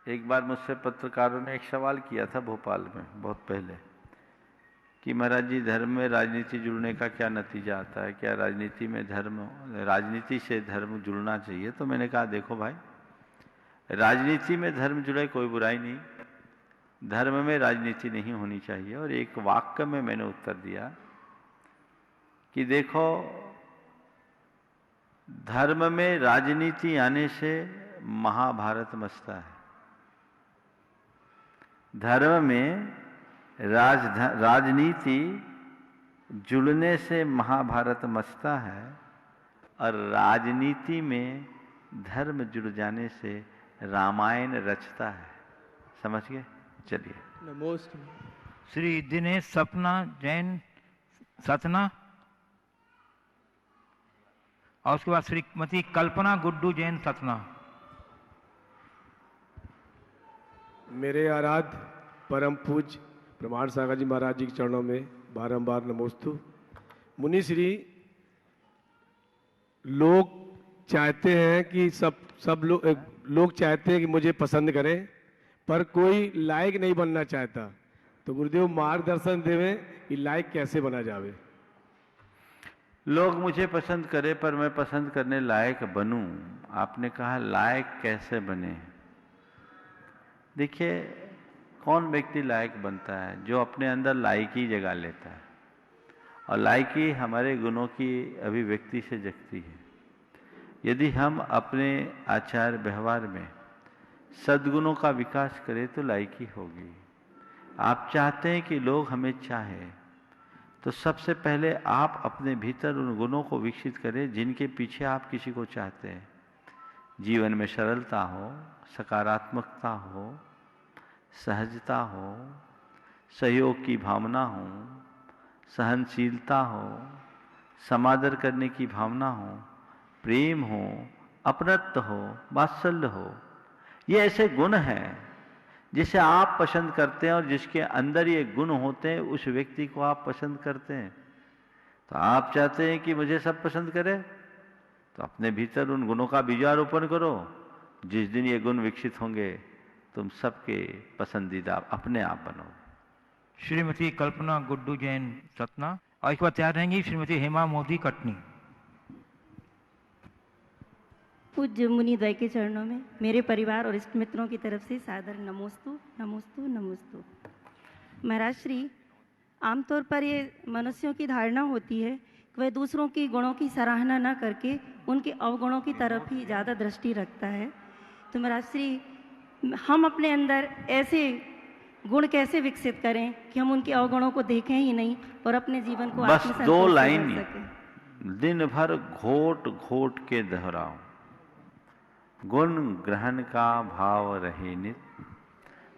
एक बार मुझसे पत्रकारों ने एक सवाल किया था भोपाल में बहुत पहले कि महाराज जी, धर्म में राजनीति जुड़ने का क्या नतीजा आता है? क्या राजनीति से धर्म जुड़ना चाहिए? तो मैंने कहा, देखो भाई, राजनीति में धर्म जुड़े कोई बुराई नहीं, धर्म में राजनीति नहीं होनी चाहिए। और एक वाक्य में मैंने उत्तर दिया कि देखो, धर्म में राजनीति आने से महाभारत मचता है, धर्म में राजनीति जुड़ने से महाभारत मचता है, और राजनीति में धर्म जुड़ जाने से रामायण रचता है। समझ गए? चलिए। नमोस्तु। श्री दिनेश सपना जैन सतना, और उसके बाद श्रीमती कल्पना गुड्डू जैन सतना। मेरे आराध्य परम पूज्य प्रमाण सागर जी महाराज जी के चरणों में बारंबार नमोस्तु। मुनि श्री, लोग चाहते हैं कि सब लोग चाहते हैं कि मुझे पसंद करें, पर कोई लायक नहीं बनना चाहता। तो गुरुदेव मार्गदर्शन देवें कि लायक कैसे बना जावे? लोग मुझे पसंद करें पर मैं पसंद करने लायक बनूं। आपने कहा लायक कैसे बने? देखिए, कौन व्यक्ति लायक बनता है? जो अपने अंदर लायकी जगा लेता है, और लायकी हमारे गुणों की अभिव्यक्ति से जगती है। यदि हम अपने आचार व्यवहार में सद्गुणों का विकास करें तो लायकी होगी। आप चाहते हैं कि लोग हमें चाहें, तो सबसे पहले आप अपने भीतर उन गुणों को विकसित करें जिनके पीछे आप किसी को चाहते हैं। जीवन में सरलता हो, सकारात्मकता हो, सहजता हो, सहयोग की भावना हो, सहनशीलता हो, समादर करने की भावना हो, प्रेम हो, अपनत्व हो, वात्सल्य हो। ये ऐसे गुण हैं जिसे आप पसंद करते हैं, और जिसके अंदर ये गुण होते हैं उस व्यक्ति को आप पसंद करते हैं। तो आप चाहते हैं कि मुझे सब पसंद करे, तो अपने भीतर उन गुणों का बीजारोपण करो। जिस दिन ये गुण विकसित होंगे तुम सबके पसंदीदा अपने आप बनो। श्रीमती कल्पना गुड्डू जैन सतना, और इसके बाद तैयार रहेंगी श्रीमती हेमा मोदी कटनी। पूज्य मुनि द्वय के चरणों में मेरे परिवार और इष्ट मित्रों की तरफ से सादर नमोस्तु नमोस्तु नमोस्तु। महाराज श्री, आमतौर पर ये मनुष्यों की धारणा होती है कि वह दूसरों की गुणों की सराहना न करके उनके अवगुणों की तरफ ही ज़्यादा दृष्टि रखता है। तो महाराज श्री, हम अपने अंदर ऐसे गुण कैसे विकसित करें कि हम उनके अवगुणों को देखें ही नहीं और अपने जीवन को बस 2 लाइन सकें। दिन भर घोट घोट के दोहराओ, गुण ग्रहण का भाव रहे नित,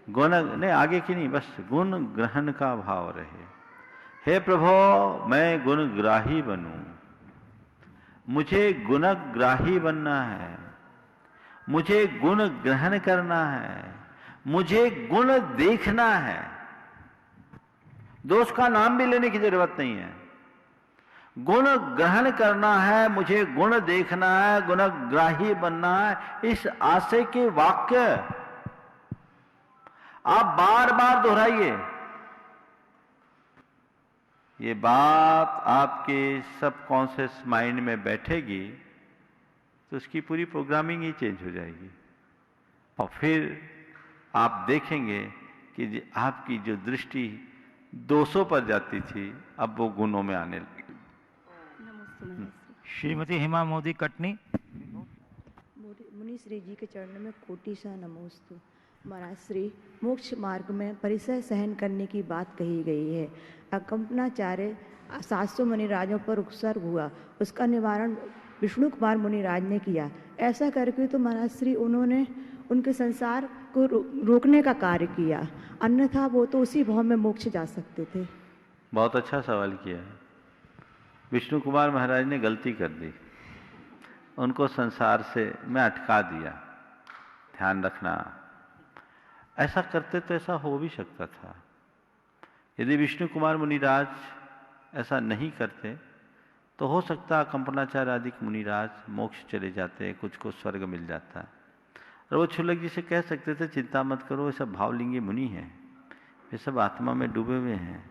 गुण नहीं आगे की नहीं, बस गुण ग्रहण का भाव रहे। हे प्रभु, मैं गुणग्राही बनूं, मुझे गुणग्राही बनना है, मुझे गुण ग्रहण करना है, मुझे गुण देखना है। दोष का नाम भी लेने की जरूरत नहीं है, गुण ग्रहण करना है, मुझे गुण देखना है, गुणग्राही बनना है। इस आशय के वाक्य आप बार बार दोहराइए। ये बात आपके सबकॉन्शियस माइंड में बैठेगी तो उसकी पूरी प्रोग्रामिंग ही चेंज हो जाएगी और फिर आप देखेंगे कि आपकी जो दृष्टि दोषों पर जाती थी अब वो गुणों में आने लगी। श्रीमती हेमा मोदी कटनी। मुनि श्री जी के चरणों में कोटि सा नमोस्तु। महाराज श्री, मोक्ष मार्ग में परिसर सहन करने की बात कही गई है। अकंपनाचार्य 700 मुनिराजों पर उपसर्ग हुआ, उसका निवारण विष्णु कुमार मुनिराज ने किया। ऐसा करके तो महाराज श्री उन्होंने उनके संसार को रोकने का कार्य किया, अन्यथा वो तो उसी भाव में मोक्ष जा सकते थे। बहुत अच्छा सवाल किया है। विष्णु कुमार महाराज ने गलती कर दी, उनको संसार से मैं अटका दिया। ध्यान रखना, ऐसा करते तो ऐसा हो भी सकता था। यदि विष्णु कुमार मुनिराज ऐसा नहीं करते तो हो सकता कंपनाचार्य आदि मुनिराज मोक्ष चले जाते, कुछ को स्वर्ग मिल जाता। और वो क्षुल्लक जी से कह सकते थे चिंता मत करो, ये सब भावलिंगी मुनि हैं, ये सब आत्मा में डूबे हुए हैं,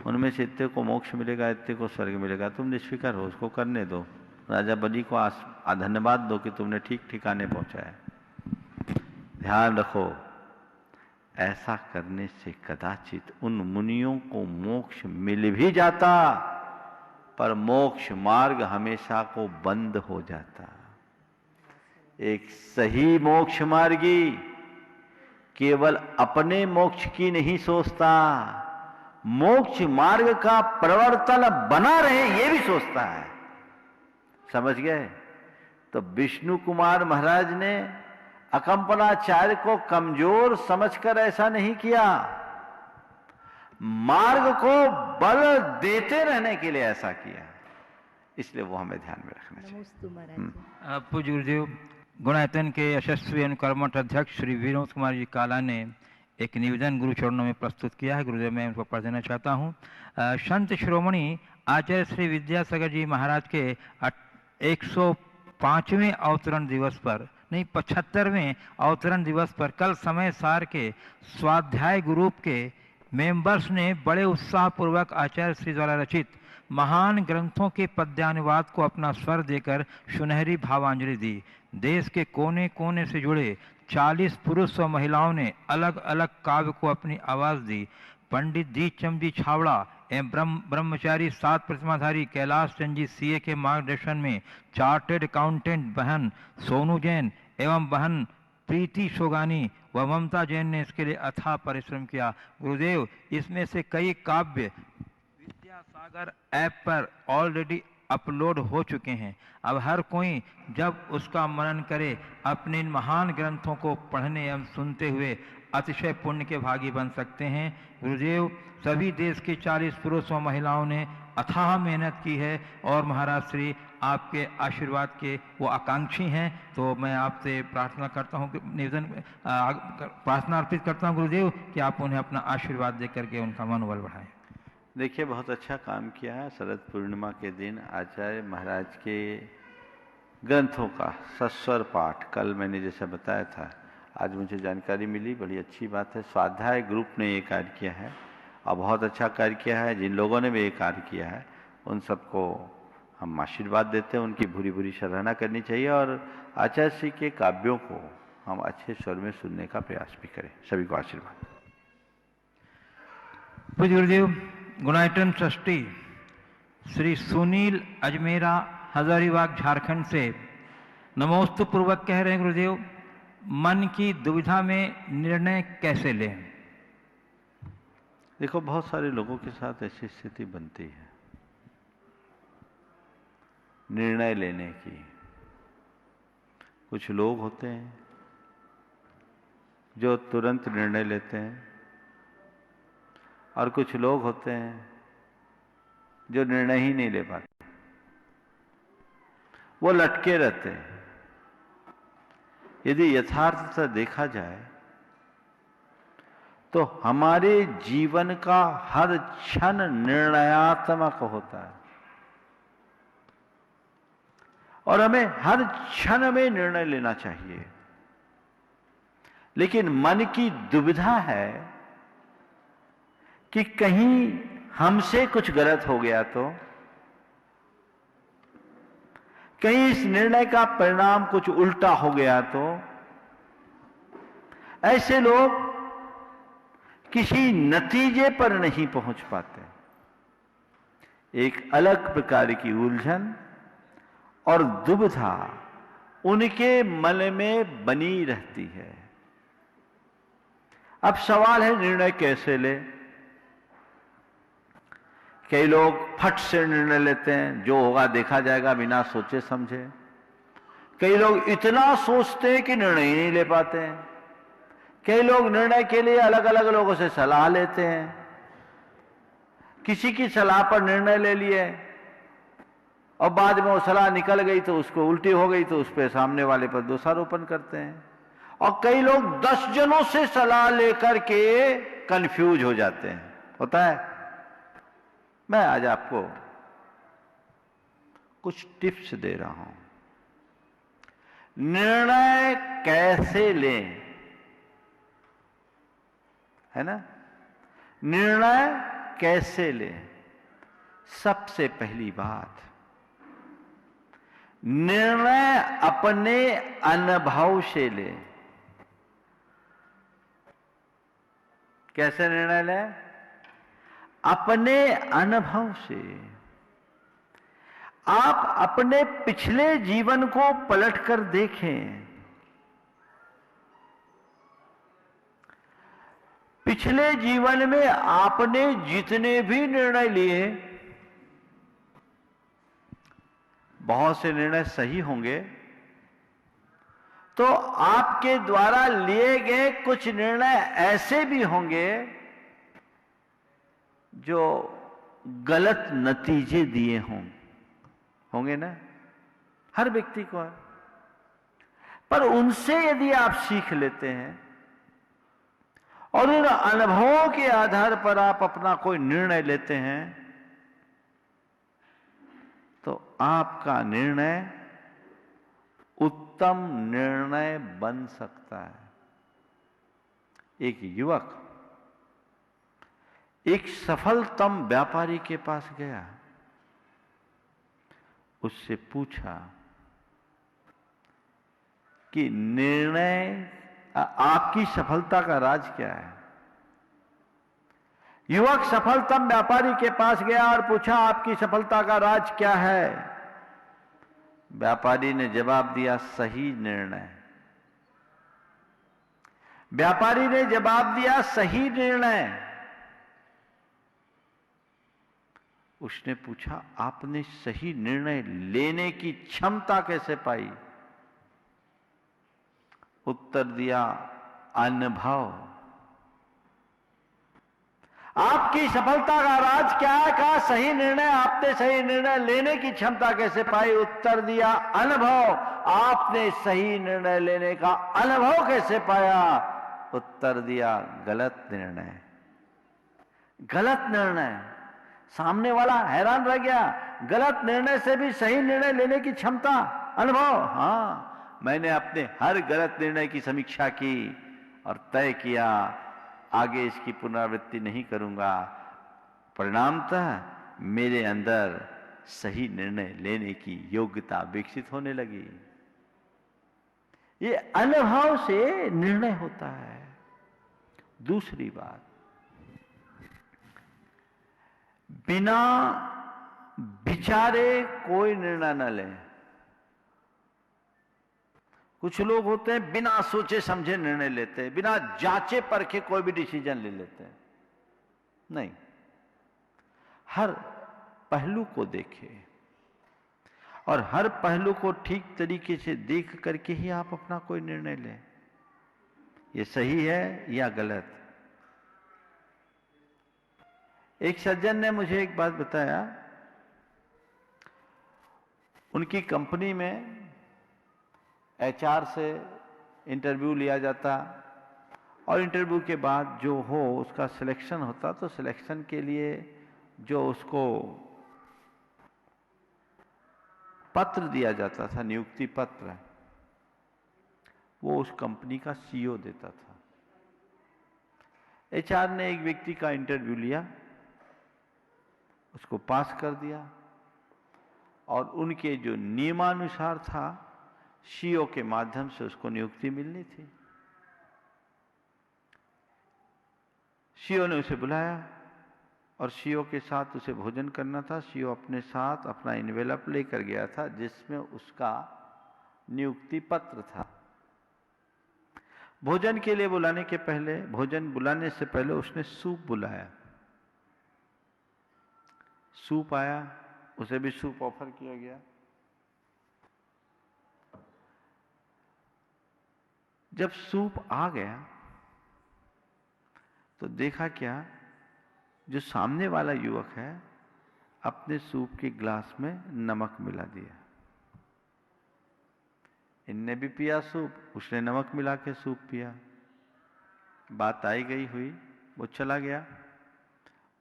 उनमें से इतने को मोक्ष मिलेगा, इतने को स्वर्ग मिलेगा, तुम निष्फिकर हो, उसको करने दो। राजा बलि को धन्यवाद दो कि तुमने ठीक ठिकाने पहुंचाया। ध्यान रखो, ऐसा करने से कदाचित उन मुनियों को मोक्ष मिल भी जाता पर मोक्ष मार्ग हमेशा को बंद हो जाता। एक सही मोक्ष मार्गी केवल अपने मोक्ष की नहीं सोचता, मोक्ष मार्ग का प्रवर्तन बना रहे ये भी सोचता है। समझ गए? तो विष्णु कुमार महाराज ने अकंपनाचार्य को कमजोर समझकर ऐसा नहीं किया, मार्ग को बल देते रहने के लिए ऐसा किया। इसलिए वो हमें ध्यान में रखना चाहिए। पूज्य गुरुदेव, गुणायतन के यशस्वी अनुकर्मठ अध्यक्ष श्री विनोद कुमार जी काला ने एक निवेदन गुरु चरणों में प्रस्तुत किया है। गुरुदेव, मैं उनको पढ़ देना चाहता हूँ। संत शिरोमणि आचार्य श्री विद्यासागर जी महाराज के 105वें अवतरण दिवस पर, नहीं 75वें अवतरण दिवस पर कल समय सार के स्वाध्याय ग्रुप के मेंबर्स ने बड़े उत्साह पूर्वक आचार्य श्री द्वारा रचित महान ग्रंथों के पद्यानुवाद को अपना स्वर देकर सुनहरी भावांजलि दी। देश के कोने कोने से जुड़े 40 पुरुष व महिलाओं ने अलग अलग काव्य को अपनी आवाज दी। पंडित दीपचंद जी छावड़ा एवं ब्रह्मचारी 7 प्रतिमाधारी कैलाश चंद जी सीए के मार्गदर्शन में चार्टेड अकाउंटेंट बहन सोनू जैन एवं बहन प्रीति शोगानी व ममता जैन ने इसके लिए अथाह परिश्रम किया। गुरुदेव, इसमें से कई काव्य विद्यासागर ऐप पर ऑलरेडी अपलोड हो चुके हैं। अब हर कोई जब उसका मनन करे अपने इन महान ग्रंथों को पढ़ने एवं सुनते हुए अतिशय पुण्य के भागी बन सकते हैं। गुरुदेव, सभी देश के 40 पुरुष व महिलाओं ने अथाह मेहनत की है और महाराज श्री आपके आशीर्वाद के वो आकांक्षी हैं। तो मैं आपसे प्रार्थना करता हूँ, निवेदन प्रार्थना अर्पित करता हूँ गुरुदेव कि आप उन्हें अपना आशीर्वाद दे करके उनका मनोबल बढ़ाएं। देखिए, बहुत अच्छा काम किया है। शरद पूर्णिमा के दिन आचार्य महाराज के ग्रंथों का सस्वर पाठ कल मैंने जैसा बताया था, आज मुझे जानकारी मिली, बड़ी अच्छी बात है। स्वाध्याय ग्रुप ने ये कार्य किया है और बहुत अच्छा कार्य किया है। जिन लोगों ने भी ये कार्य किया है उन सबको हम आशीर्वाद देते हैं, उनकी भूरी भूरी सराहना करनी चाहिए और आचार्य श्री के काव्यों को हम अच्छे स्वर में सुनने का प्रयास भी करें। सभी को आशीर्वाद। पूज्य गुरुदेव, गुणायतन ट्रस्टी श्री सुनील अजमेरा हजारीबाग झारखंड से नमोस्तु पूर्वक कह रहे हैं, गुरुदेव मन की दुविधा में निर्णय कैसे लें? देखो, बहुत सारे लोगों के साथ ऐसी स्थिति बनती है निर्णय लेने की। कुछ लोग होते हैं जो तुरंत निर्णय लेते हैं और कुछ लोग होते हैं जो निर्णय ही नहीं ले पाते, वो लटके रहते हैं। यदि यथार्थता देखा जाए तो हमारे जीवन का हर क्षण निर्णयात्मक होता है और हमें हर क्षण में निर्णय लेना चाहिए। लेकिन मन की दुविधा है कि कहीं हमसे कुछ गलत हो गया तो, कहीं इस निर्णय का परिणाम कुछ उल्टा हो गया तो। ऐसे लोग किसी नतीजे पर नहीं पहुंच पाते। एक अलग प्रकार की उलझन और दुविधा उनके मन में बनी रहती है। अब सवाल है निर्णय कैसे ले। कई लोग फट से निर्णय लेते हैं, जो होगा देखा जाएगा, बिना सोचे समझे। कई लोग इतना सोचते हैं कि निर्णय ही नहीं ले पाते हैं। कई लोग निर्णय के लिए अलग अलग लोगों से सलाह लेते हैं। किसी की सलाह पर निर्णय ले लिए और बाद में वो सलाह निकल गई तो उसको उल्टी हो गई तो उस पर सामने वाले पर दोषारोपण करते हैं। और कई लोग 10 जनों से सलाह लेकर के कंफ्यूज हो जाते हैं। होता है। मैं आज आपको कुछ टिप्स दे रहा हूं, निर्णय कैसे लें, है ना। निर्णय कैसे लें। सबसे पहली बात, निर्णय अपने अनुभव से लें। कैसे निर्णय लें? अपने अनुभव से। आप अपने पिछले जीवन को पलटकर देखें। पिछले जीवन में आपने जितने भी निर्णय लिए, बहुत से निर्णय सही होंगे, तो आपके द्वारा लिए गए कुछ निर्णय ऐसे भी होंगे जो गलत नतीजे दिए होंगे ना। हर व्यक्ति को है। पर उनसे यदि आप सीख लेते हैं और उन अनुभवों के आधार पर आप अपना कोई निर्णय लेते हैं, तो आपका निर्णय उत्तम निर्णय बन सकता है। एक युवक एक सफलतम व्यापारी के पास गया, उससे पूछा कि निर्णय, आपकी सफलता का राज क्या है। युवक सफलतम व्यापारी के पास गया और पूछा, आपकी सफलता का राज क्या है। व्यापारी ने जवाब दिया, सही निर्णय। व्यापारी ने जवाब दिया, सही निर्णय। उसने पूछा, आपने सही निर्णय लेने की क्षमता कैसे पाई। उत्तर दिया, अनुभव। आपकी सफलता का राज क्या है? कहा सही निर्णय। आपने सही निर्णय लेने की क्षमता कैसे पाई? उत्तर दिया, अनुभव। आपने सही निर्णय लेने का अनुभव कैसे पाया? उत्तर दिया, गलत निर्णय। गलत निर्णय। सामने वाला हैरान रह गया। गलत निर्णय से भी सही निर्णय लेने की क्षमता, अनुभव। हाँ, मैंने अपने हर गलत निर्णय की समीक्षा की और तय किया, आगे इसकी पुनरावृत्ति नहीं करूंगा। परिणामतः मेरे अंदर सही निर्णय लेने की योग्यता विकसित होने लगी। ये अनुभव से निर्णय होता है। दूसरी बात, बिना विचारे कोई निर्णय न लें। कुछ लोग होते हैं बिना सोचे समझे निर्णय लेते हैं, बिना जांचे परखे कोई भी डिसीजन ले लेते हैं। नहीं, हर पहलू को देखें और हर पहलू को ठीक तरीके से देख करके ही आप अपना कोई निर्णय लें, ये सही है या गलत। एक सज्जन ने मुझे एक बात बताया, उनकी कंपनी में एचआर से इंटरव्यू लिया जाता और इंटरव्यू के बाद जो हो उसका सिलेक्शन होता, तो सिलेक्शन के लिए जो उसको पत्र दिया जाता था, नियुक्ति पत्र, वो उस कंपनी का सीईओ देता था। एचआर ने एक व्यक्ति का इंटरव्यू लिया, उसको पास कर दिया और उनके जो नियमानुसार था सीईओ के माध्यम से उसको नियुक्ति मिलनी थी। सीईओ ने उसे बुलाया और सीईओ के साथ उसे भोजन करना था। सीईओ अपने साथ अपना इन्वेलप लेकर गया था जिसमें उसका नियुक्ति पत्र था। भोजन के लिए बुलाने के पहले, भोजन बुलाने से पहले उसने सूप बुलाया। सूप आया, उसे भी सूप ऑफर किया गया। जब सूप आ गया तो देखा क्या, जो सामने वाला युवक है अपने सूप के गिलास में नमक मिला दिया। इनने भी पिया सूप, उसने नमक मिला के सूप पिया। बात आई गई हुई, वो चला गया।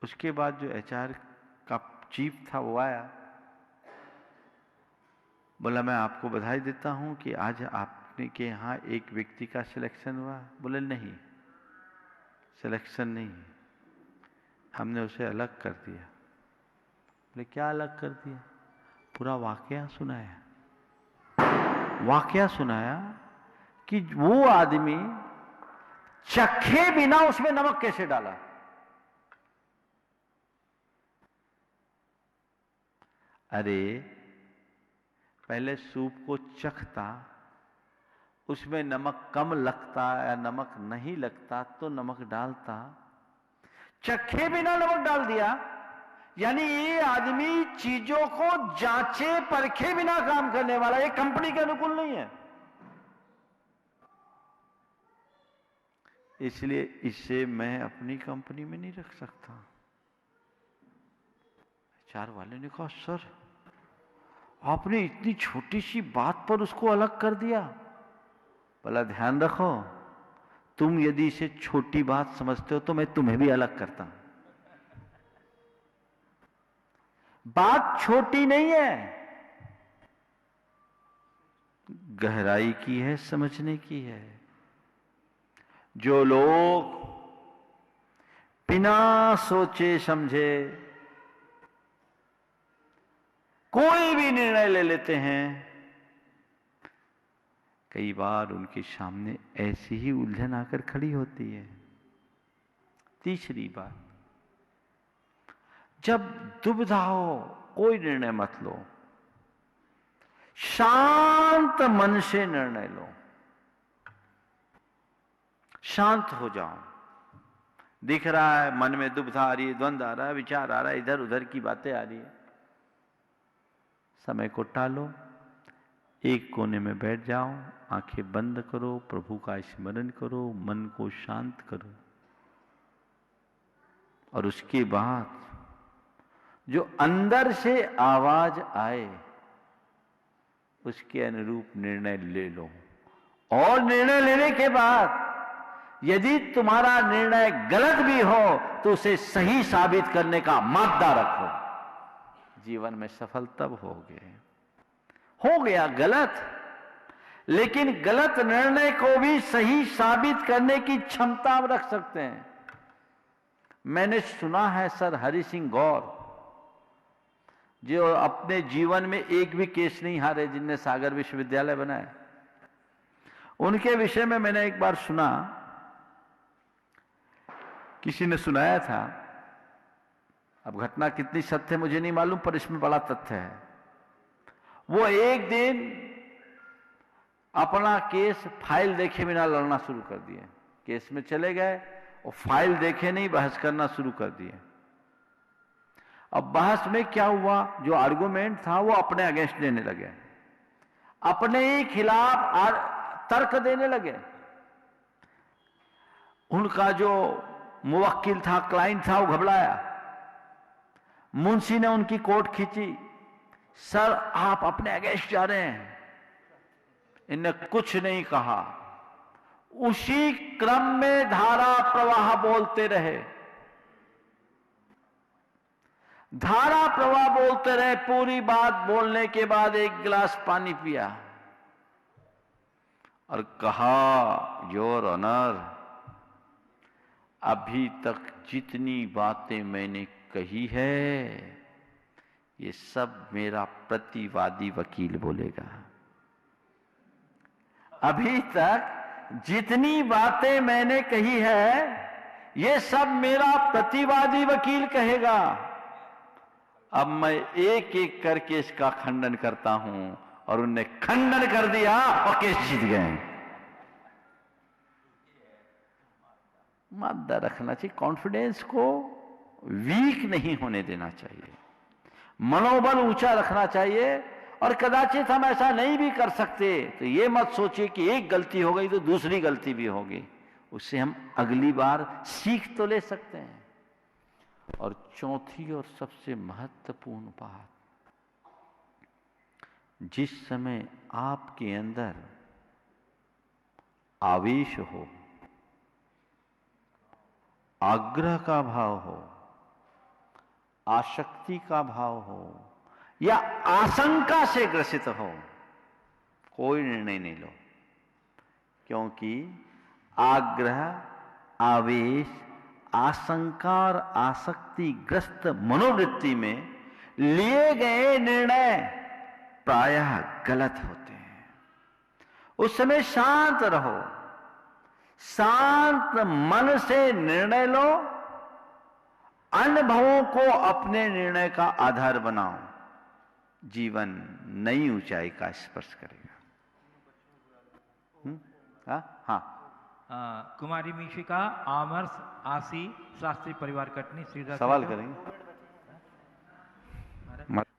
उसके बाद जो एचआर का चीफ था वो आया, बोला मैं आपको बधाई देता हूं कि आज आपने के यहाँ एक व्यक्ति का सिलेक्शन हुआ। बोले नहीं, सिलेक्शन नहीं, हमने उसे अलग कर दिया। बोले क्या अलग कर दिया? पूरा वाकया सुनाया। वाकया सुनाया कि वो आदमी चखे बिना उसमें नमक कैसे डाला। अरे पहले सूप को चखता, उसमें नमक कम लगता या नमक नहीं लगता तो नमक डालता, चखे बिना नमक डाल दिया। यानी ये आदमी चीजों को जांचे परखे बिना काम करने वाला, ये कंपनी के अनुकूल नहीं है। इसलिए इसे मैं अपनी कंपनी में नहीं रख सकता। एचआर वाले ने कहा सर आपने इतनी छोटी सी बात पर उसको अलग कर दिया। बोला ध्यान रखो, तुम यदि इसे छोटी बात समझते हो तो मैं तुम्हें भी अलग करता हूं। बात छोटी नहीं है, गहराई की है, समझने की है। जो लोग बिना सोचे समझे कोई भी निर्णय ले लेते हैं, कई बार उनके सामने ऐसी ही उलझन आकर खड़ी होती है। तीसरी बात, जब दुविधा हो कोई निर्णय मत लो, शांत मन से निर्णय लो। शांत हो जाओ। दिख रहा है मन में दुविधा आ रही है, द्वंद्व आ रहा है, विचार आ रहा है, इधर उधर की बातें आ रही है, समय को टालो, एक कोने में बैठ जाओ, आंखें बंद करो, प्रभु का स्मरण करो, मन को शांत करो और उसके बाद जो अंदर से आवाज आए उसके अनुरूप निर्णय ले लो। और निर्णय लेने के बाद यदि तुम्हारा निर्णय गलत भी हो तो उसे सही साबित करने का मादा रखो। जीवन में सफल तब हो गया गलत, लेकिन गलत निर्णय को भी सही साबित करने की क्षमता आप रख सकते हैं। मैंने सुना है सर हरि सिंह गौर जो अपने जीवन में एक भी केस नहीं हारे, जिनने सागर विश्वविद्यालय बनाया। उनके विषय में मैंने एक बार सुना, किसी ने सुनाया था, अब घटना कितनी सत्य है मुझे नहीं मालूम, पर इसमें बड़ा तथ्य है। वो एक दिन अपना केस फाइल देखे बिना लड़ना शुरू कर दिए। केस में चले गए और फाइल देखे नहीं, बहस करना शुरू कर दिए। अब बहस में क्या हुआ, जो आर्गुमेंट था वो अपने अगेंस्ट देने लगे, अपने ही खिलाफ तर्क देने लगे। उनका जो मुवक्किल था, क्लाइंट था, वो घबराया। मुंशी ने उनकी कोर्ट खींची, सर आप अपने अगेंस्ट जा रहे हैं। इनने कुछ नहीं कहा। उसी क्रम में धारा प्रवाह बोलते रहे, धारा प्रवाह बोलते रहे। पूरी बात बोलने के बाद एक गिलास पानी पिया और कहा, योर ऑनर, अभी तक जितनी बातें मैंने कही है ये सब मेरा प्रतिवादी वकील बोलेगा। अभी तक जितनी बातें मैंने कही है ये सब मेरा प्रतिवादी वकील कहेगा। अब मैं एक एक करके इसका खंडन करता हूं, और उनने खंडन कर दिया और केस जीत गए। मादा रखना चाहिए, कॉन्फिडेंस को वीक नहीं होने देना चाहिए, मनोबल ऊंचा रखना चाहिए। और कदाचित हम ऐसा नहीं भी कर सकते तो ये मत सोचिए कि एक गलती हो गई तो दूसरी गलती भी होगी, उससे हम अगली बार सीख तो ले सकते हैं। और चौथी और सबसे महत्वपूर्ण बात, जिस समय आपके अंदर आवेश हो, आग्रह का भाव हो, आसक्ति का भाव हो, या आशंका से ग्रसित हो, कोई निर्णय नहीं लो। क्योंकि आग्रह, आवेश, आशंका और आसक्ति ग्रस्त मनोवृत्ति में लिए गए निर्णय प्रायः गलत होते हैं। उस समय शांत रहो, शांत मन से निर्णय लो, अनुभवों को अपने निर्णय का आधार बनाओ, जीवन नई ऊंचाई का स्पर्श करेगा। हाँ, कुमारी मीशिका, आमर्स, आसी, शास्त्री परिवार कटनी, श्रीधर सवाल करेंगे।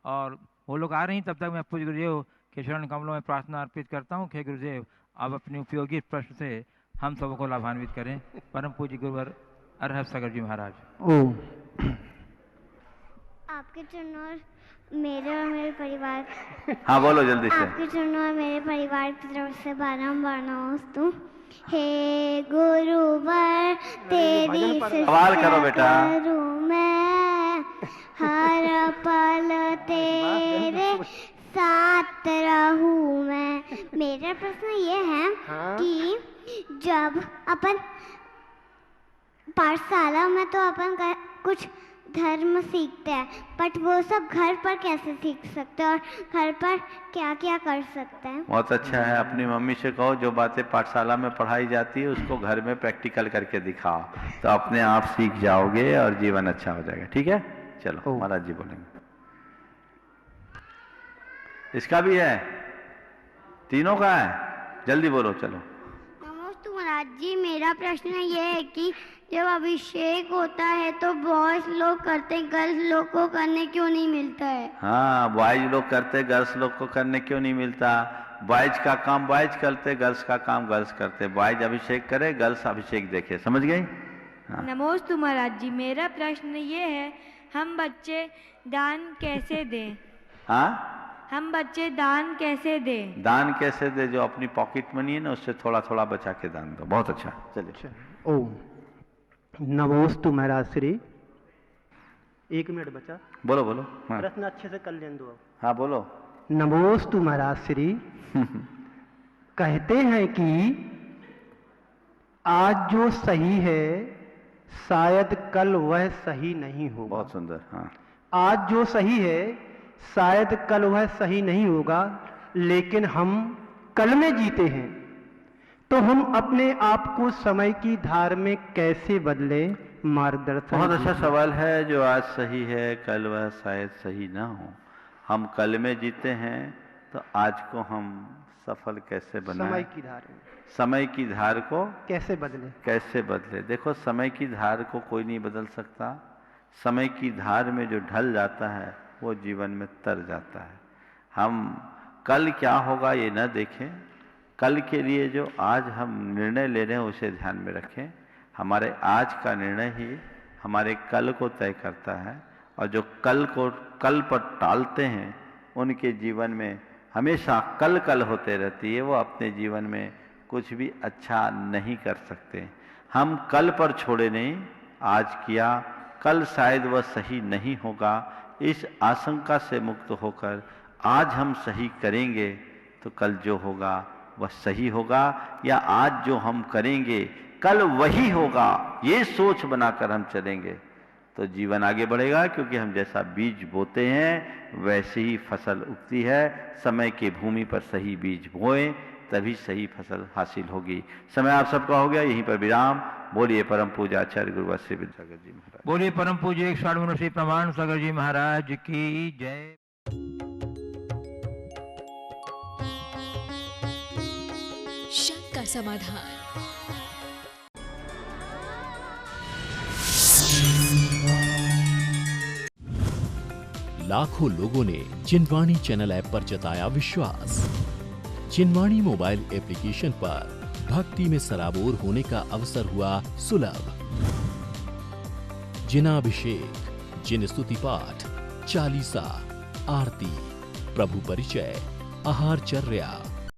और वो लोग आ रहे हैं, तब तक मैं पूज्य गुरुदेव के चरण कमलों में प्रार्थना अर्पित करता हूँ कि गुरुदेव आप अपने उपयोगी प्रश्न से हम सबको लाभान्वित करें। परम पूज्य गुरुवर अरहत सागर जी महाराज। आपके चरणों मेरे और मेरे परिवार, हाँ बोलो जल्दी से। आपके चरणों और मेरे परिवार की तरफ से बारंबार नमस्तु। हे गुरुवर तेरी सवाल करो बेटा। मैं हर पल तेरे साथ रहूं मैं। मेरा प्रश्न ये है कि जब अपन पाठशाला में तो अपन कुछ धर्म सीखते हैं, बट वो सब घर पर कैसे सीख सकते हैं और घर पर क्या क्या कर सकते हैं? बहुत अच्छा है, अपनी मम्मी से कहो जो बातें पाठशाला में पढ़ाई जाती है उसको घर में प्रैक्टिकल करके दिखाओ, तो अपने आप सीख जाओगे और जीवन अच्छा हो जाएगा। ठीक है, चलो महाराज जी बोलेंगे। इसका भी है, तीनों का है, जल्दी बोलो। चलो। नमस्ते महाराज जी, मेरा प्रश्न ये है कि जब अभिषेक होता है तो बॉयज लोग करते, गर्ल्स लोग को करने क्यों नहीं मिलता है? हाँ, बॉयज लोग करते, गर्ल्स लोग को करने क्यों नहीं मिलता? बॉयज का काम बॉयज करते, गर्ल्स का काम गर्ल्स करते। बॉयज अभिषेक करे, गर्ल्स अभिषेक देखे। समझ गई? हाँ। नमोस्तु महाराज जी, मेरा प्रश्न ये है, हम बच्चे दान कैसे दें? हाँ, हम बच्चे दान कैसे दें? दान कैसे दे? जो अपनी पॉकेट मनी है ना उससे थोड़ा थोड़ा बचा के दान दो। बहुत अच्छा, चलिए। ओम नमोस्तु महाराज श्री। 1 मिनट बचा, बोलो बोलो। हाँ। प्रश्न अच्छे से कर लें दो। हाँ बोलो। नमोस्तु महाराज श्री। कहते हैं कि आज जो सही है शायद कल वह सही नहीं हो। बहुत सुंदर। हाँ, आज जो सही है शायद कल वह सही नहीं होगा, लेकिन हम कल में जीते हैं, तो हम अपने आप को समय की धार में कैसे बदले? मार्गदर्शन। बहुत अच्छा सवाल है। जो आज सही है कल वह शायद सही ना हो। हम कल में जीते हैं तो आज को हम सफल कैसे बनाएं? समय की धार में। समय की धार को कैसे बदले? कैसे बदले? देखो, समय की धार को कोई नहीं बदल सकता। समय की धार में जो ढल जाता है वो जीवन में तर जाता है। हम कल क्या होगा ये न देखें, कल के लिए जो आज हम निर्णय ले रहे हैं उसे ध्यान में रखें। हमारे आज का निर्णय ही हमारे कल को तय करता है, और जो कल पर टालते हैं उनके जीवन में हमेशा कल कल होते रहती है। वो अपने जीवन में कुछ भी अच्छा नहीं कर सकते। हम कल पर छोड़े नहीं, आज किया, कल शायद वह सही नहीं होगा। इस आशंका से मुक्त होकर आज हम सही करेंगे तो कल जो होगा वह सही होगा, या आज जो हम करेंगे कल वही होगा, ये सोच बनाकर हम चलेंगे तो जीवन आगे बढ़ेगा। क्योंकि हम जैसा बीज बोते हैं वैसे ही फसल उगती है। समय की भूमि पर सही बीज बोएं तभी सही फसल हासिल होगी। समय आप सबका हो गया, यहीं पर विराम। बोलिए परम पूज्य आचार्य गुरुवर श्री विद्यासागर जी महाराज। बोलिए परम पूज्य 160 श्री प्रमाण सागर जी महाराज की जय। शक का समाधान। लाखों लोगों ने जिनवाणी चैनल ऐप पर जताया विश्वास। जिनवाणी मोबाइल एप्लीकेशन पर भक्ति में सराबोर होने का अवसर हुआ सुलभ। जिनाभिषेक, जिन स्तुति पाठ, चालीसा, आरती, प्रभु परिचय, आहारचर्या,